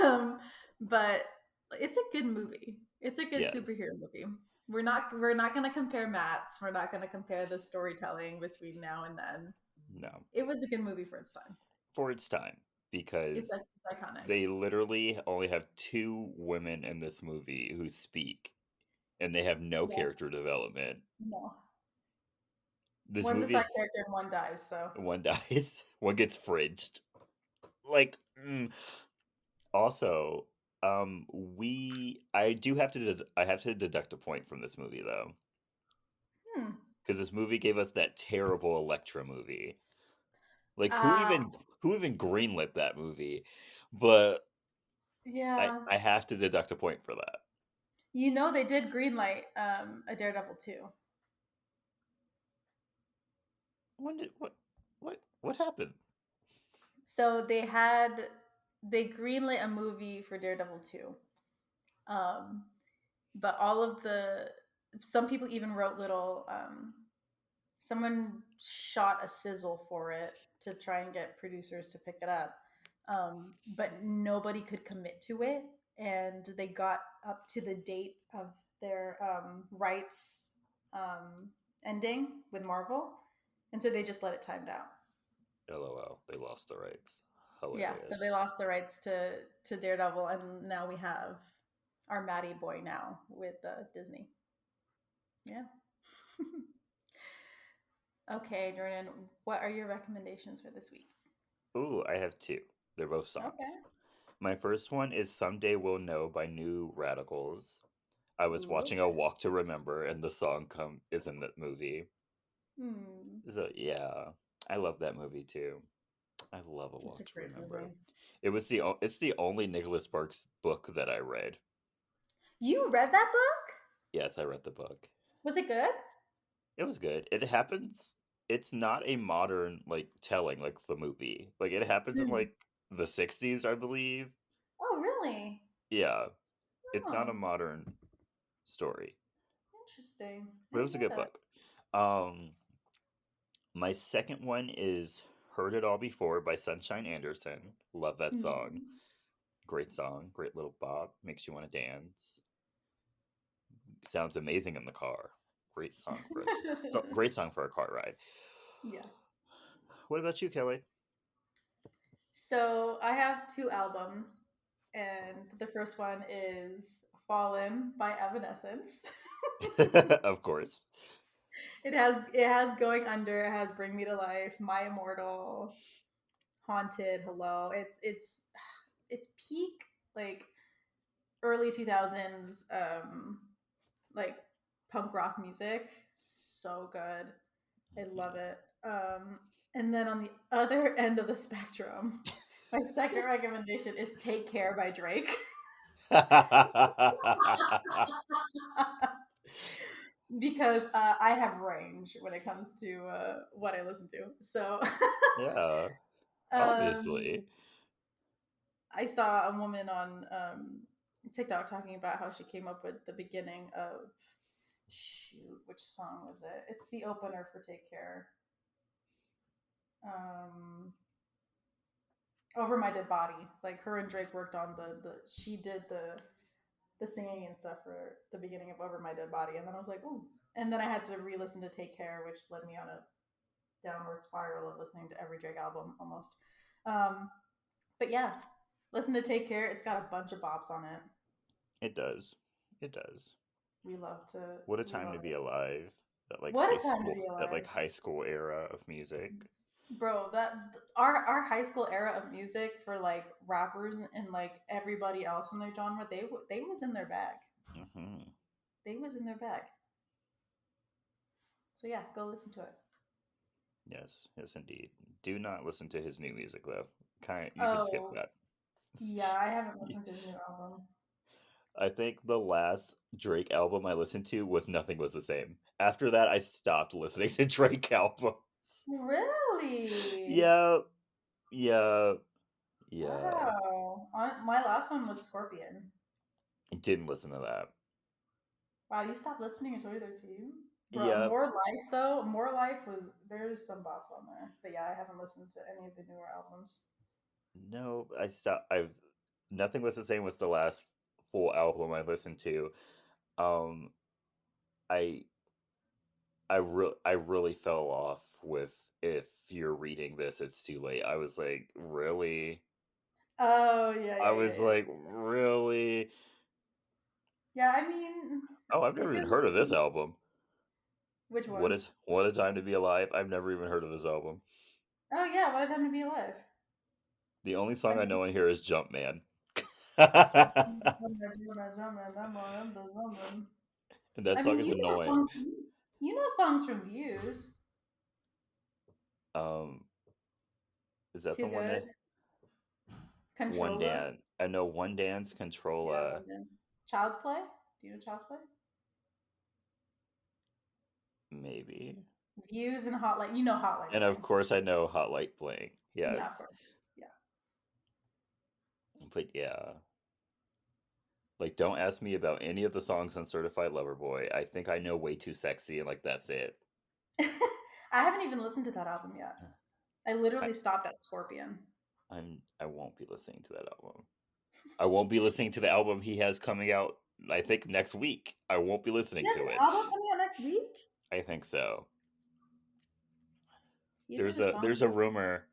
Speaker 2: Um, but it's a good movie. It's a good
Speaker 1: Yes.
Speaker 2: superhero movie. We're not gonna compare Matt's. We're not gonna compare the storytelling between now and then.
Speaker 1: No.
Speaker 2: It was a good movie for its time.
Speaker 1: For its time.
Speaker 2: It's
Speaker 1: because
Speaker 2: like it's iconic.
Speaker 1: they literally only have two women in this movie who speak, and they have no
Speaker 2: Yes.
Speaker 1: character development.
Speaker 2: No.
Speaker 1: This
Speaker 2: One's a
Speaker 1: movie
Speaker 2: side
Speaker 1: is
Speaker 2: character and one dies. So.
Speaker 1: one dies, one gets fridged. Like, also, I do have to I have to deduct a point from this movie though,
Speaker 2: Hmm.
Speaker 1: because this movie gave us that terrible Elektra movie. Like,
Speaker 2: Uh,
Speaker 1: who even greenlit that movie? But
Speaker 2: yeah.
Speaker 1: I have to deduct a point for that.
Speaker 2: You know they did greenlight a Daredevil too.
Speaker 1: When did what happened?
Speaker 2: So they greenlit a movie for Daredevil 2. Um, but all of the some people even wrote little someone shot a sizzle for it to try and get producers to pick it up. But nobody could commit to it, and they got up to the date of their rights um, ending with Marvel, and so they just let it timed out.
Speaker 1: LOL, they lost the rights.
Speaker 2: Yeah, so
Speaker 1: Hilarious.
Speaker 2: they lost the rights to Daredevil, and now we have our Maddie boy now with Disney. Yeah. Okay, Jordan, what are your recommendations for this week?
Speaker 1: Ooh, I have two. They're both
Speaker 2: Okay.
Speaker 1: songs. My first one is Someday We'll Know by New Radicals. I was
Speaker 2: Ooh,
Speaker 1: watching A
Speaker 2: okay.
Speaker 1: Walk to Remember and the song come is in that movie.
Speaker 2: Hmm.
Speaker 1: So yeah, I love that movie too. I love A
Speaker 2: It's a
Speaker 1: Walk to
Speaker 2: great
Speaker 1: Remember.
Speaker 2: movie.
Speaker 1: It's the only Nicholas Sparks book that I read.
Speaker 2: You read that book?
Speaker 1: Yes, I read the book.
Speaker 2: Was it good?
Speaker 1: It was good. It happens. It's not a modern like telling like the movie. Like it happens in
Speaker 2: Hmm.
Speaker 1: like the 60s, I believe.
Speaker 2: Oh, really?
Speaker 1: Yeah, it's not a
Speaker 2: Oh,
Speaker 1: modern story,
Speaker 2: interesting. I
Speaker 1: but it
Speaker 2: didn't
Speaker 1: was a
Speaker 2: know
Speaker 1: good
Speaker 2: that.
Speaker 1: book. Um, my second one is "Heard It All Before" by Sunshine Anderson. Love that song.
Speaker 2: Hmm.
Speaker 1: Great song. Great little bop. Makes you want to dance. Sounds amazing in the car. Great song for great song for a car ride.
Speaker 2: Yeah.
Speaker 1: What about you, Kelly?
Speaker 2: So I have two albums, and the first one is Fallen by Evanescence.
Speaker 1: Of course.
Speaker 2: It has Going Under, it has Bring Me to Life, My Immortal, Haunted, Hello. It's peak like early 2000s like punk rock music. So good. I love it. And then on the other end of the spectrum, my second recommendation is Take Care by Drake. Because I have range when it comes to what I listen to. So
Speaker 1: Yeah,
Speaker 2: um,
Speaker 1: obviously.
Speaker 2: I saw a woman on TikTok talking about how she came up with the beginning of shoot, which song was it? It's the opener for Take Care. Um, Over My Dead Body. Like her and Drake worked on the she did the singing and stuff for the beginning of Over My Dead Body, and then I was like, ooh. And then I had to re-listen to Take Care, which led me on a downward spiral of listening to every Drake album almost. Um, but yeah, listen to Take Care. It's got a bunch of bops on it.
Speaker 1: It does. It does.
Speaker 2: We love to
Speaker 1: What a
Speaker 2: we
Speaker 1: time
Speaker 2: love
Speaker 1: to be
Speaker 2: it.
Speaker 1: alive.
Speaker 2: What a time to be
Speaker 1: That
Speaker 2: alive.
Speaker 1: like high school era of music.
Speaker 2: Bro, that our high school era of music for like rappers and like everybody else in their genre, they was in their bag.
Speaker 1: Hmm.
Speaker 2: They was in their bag. So yeah, go listen to it.
Speaker 1: Yes, yes, indeed. Do not listen to his new music though. You can skip
Speaker 2: Oh
Speaker 1: that.
Speaker 2: yeah, I haven't listened to his new album.
Speaker 1: I think the last Drake album I listened to was Nothing Was the Same. After that, I stopped listening to Drake albums.
Speaker 2: Really?
Speaker 1: Yeah, yeah, yeah.
Speaker 2: Wow. My last one was Scorpion.
Speaker 1: Didn't listen to that.
Speaker 2: Wow, you stopped listening in 2013? Bro,
Speaker 1: Yeah,
Speaker 2: More Life though, More Life was there's some bops on there. But yeah, I haven't listened to any of the newer albums.
Speaker 1: no, I stopped. I've Nothing Was the Same was the last full album I listened to. Um, I I really fell off with If You're Reading This, It's Too Late. I was like, really?
Speaker 2: Oh, yeah,
Speaker 1: I
Speaker 2: yeah, yeah,
Speaker 1: was
Speaker 2: yeah.
Speaker 1: like, really?
Speaker 2: Yeah, I mean,
Speaker 1: Oh, I've
Speaker 2: if
Speaker 1: never
Speaker 2: you're
Speaker 1: even heard of this
Speaker 2: listening,
Speaker 1: album.
Speaker 2: which one?
Speaker 1: What a time to be alive. I've never even heard of this album.
Speaker 2: Oh, yeah, What a Time to Be Alive.
Speaker 1: The only
Speaker 2: I
Speaker 1: song I
Speaker 2: mean,
Speaker 1: know in here is Jumpman. And that
Speaker 2: I
Speaker 1: song
Speaker 2: mean,
Speaker 1: is annoying.
Speaker 2: you know songs from Views.
Speaker 1: Um, is that the
Speaker 2: Too
Speaker 1: one
Speaker 2: Good,
Speaker 1: that One
Speaker 2: Controlla.
Speaker 1: Dance? I know One Dance Control
Speaker 2: Yeah, one done. Child's Play. Do you know Child's Play?
Speaker 1: maybe.
Speaker 2: Views and Hotline. You know Hotline
Speaker 1: And of
Speaker 2: Bling.
Speaker 1: course I know Hot Light Bling.
Speaker 2: Yeah, of
Speaker 1: Yes.
Speaker 2: course. Yeah.
Speaker 1: But yeah. Like don't ask me about any of the songs on Certified Lover Boy. I think I know Way Too Sexy and like that's it.
Speaker 2: I haven't even listened to that album yet. I
Speaker 1: I
Speaker 2: literally stopped at Scorpion.
Speaker 1: I won't be listening to that album. I won't be listening to the album he has coming out I think next week. I won't be
Speaker 2: He
Speaker 1: listening
Speaker 2: has
Speaker 1: to
Speaker 2: an
Speaker 1: it.
Speaker 2: album coming out next week.
Speaker 1: I think so.
Speaker 2: Either the songs
Speaker 1: There's a
Speaker 2: are.
Speaker 1: rumor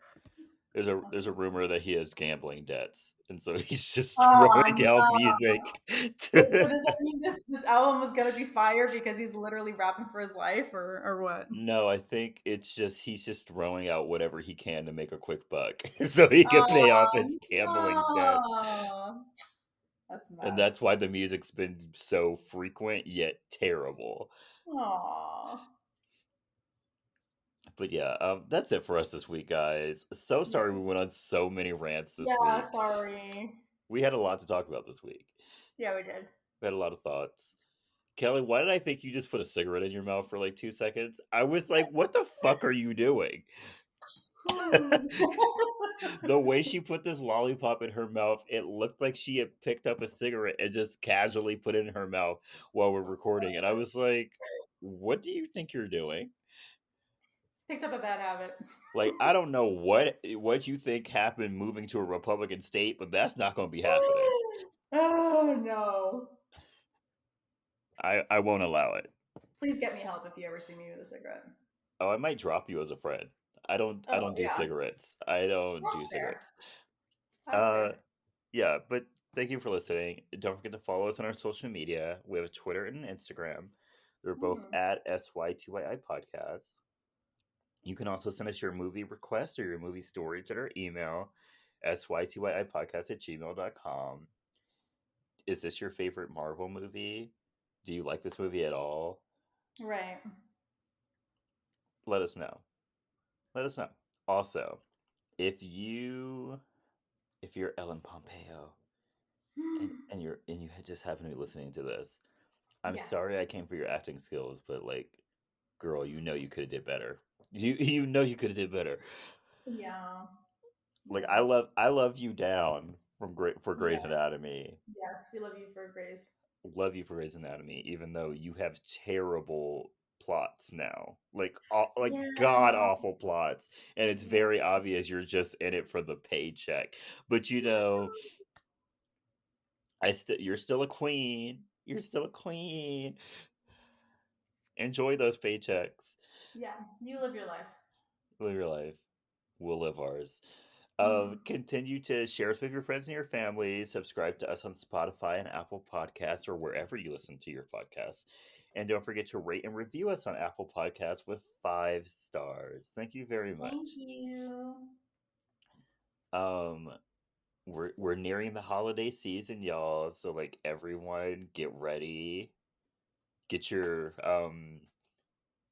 Speaker 1: there's a rumor that he has gambling debts, and so he's just
Speaker 2: Oh
Speaker 1: throwing out
Speaker 2: no!
Speaker 1: music
Speaker 2: So
Speaker 1: to.
Speaker 2: does that mean this album was gonna be fire because he's literally rapping for his life, or what?
Speaker 1: No, I think it's just he's just throwing out whatever he can to make a quick buck, so he can pay off
Speaker 2: Oh
Speaker 1: his gambling debts,
Speaker 2: no! That's
Speaker 1: and that's why
Speaker 2: messed.
Speaker 1: the music's been so frequent yet terrible.
Speaker 2: Aw.
Speaker 1: But yeah, that's it for us this week, guys. So sorry we
Speaker 2: Yeah.
Speaker 1: went on so many rants this
Speaker 2: Yeah.
Speaker 1: week.
Speaker 2: Sorry.
Speaker 1: We had a lot to talk about this week.
Speaker 2: Yeah, we did.
Speaker 1: We had a lot of thoughts. Kelly, why did I think you just put a cigarette in your mouth for like 2 seconds? I was like, what the fuck are you doing?
Speaker 2: Who?
Speaker 1: The way she put this lollipop in her mouth, it looked like she had picked up a cigarette and just casually put it in her mouth while we're recording. And I was like, what do you think you're doing?
Speaker 2: Picked up a bad habit.
Speaker 1: Like, I don't know what you think happened moving to a Republican state, but that's not going to be happening.
Speaker 2: Oh no!
Speaker 1: I won't allow it.
Speaker 2: Please get me help if you ever see me with a cigarette.
Speaker 1: Oh, I might drop you as a friend. I
Speaker 2: Oh
Speaker 1: don't do
Speaker 2: yeah,
Speaker 1: cigarettes. I don't do
Speaker 2: that's fair.
Speaker 1: cigarettes.
Speaker 2: That's
Speaker 1: Uh
Speaker 2: fair.
Speaker 1: yeah, but thank you for listening. Don't forget to follow us on our social media. We have a Twitter and an Instagram. They're both
Speaker 2: Hmm.
Speaker 1: at SY2YI Podcast. You can also send us your movie requests or your movie stories at our email, SY2YI Podcast at gmail.com. Is this your favorite Marvel movie? Do you like this movie at all?
Speaker 2: Right.
Speaker 1: Let us know. Let us know. Also, if you if you're Ellen Pompeo and you just happen to be listening to this, I'm
Speaker 2: Yeah.
Speaker 1: sorry I came for your acting skills, but like, girl, you know you could have did better. You know you could have did better.
Speaker 2: Yeah.
Speaker 1: Like
Speaker 2: Yeah.
Speaker 1: I love you down from great for Grey's
Speaker 2: Yes.
Speaker 1: Anatomy.
Speaker 2: Yes. We love you for Grace.
Speaker 1: Love you for Grey's Anatomy, even though you have terrible plots now, like
Speaker 2: Yeah.
Speaker 1: god awful plots, and it's
Speaker 2: Yeah.
Speaker 1: very obvious you're just in it for the paycheck. But you know, you're still a queen. You're still a queen. Enjoy those paychecks.
Speaker 2: Yeah. You live your life.
Speaker 1: Live your life. We'll live ours.
Speaker 2: Hmm.
Speaker 1: Continue to share us with your friends and your family. Subscribe to us on Spotify and Apple Podcasts or wherever you listen to your podcasts. And don't forget to rate and review us on Apple Podcasts with 5 stars. Thank you very
Speaker 2: Thank
Speaker 1: much.
Speaker 2: you.
Speaker 1: Um, we're nearing the holiday season, y'all. So like everyone, get ready. Get your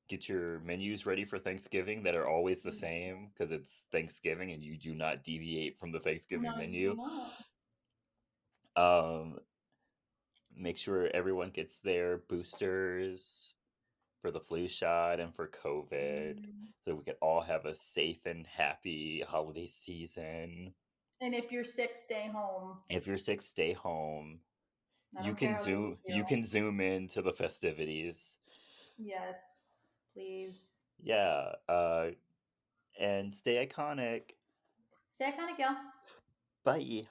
Speaker 1: get your menus ready for Thanksgiving that are always the same because it's Thanksgiving and you do not deviate from the Thanksgiving
Speaker 2: No, you do
Speaker 1: menu.
Speaker 2: not.
Speaker 1: Um, make sure everyone gets their boosters for the flu shot and for COVID
Speaker 2: Mhm.
Speaker 1: so we can all have a safe and happy holiday season.
Speaker 2: And if you're sick, stay home.
Speaker 1: If you're sick, stay home.
Speaker 2: I don't care how they make you
Speaker 1: You
Speaker 2: feel.
Speaker 1: can zoom into the festivities.
Speaker 2: Yes, please.
Speaker 1: Yeah, and stay iconic.
Speaker 2: Stay iconic, y'all.
Speaker 1: Bye.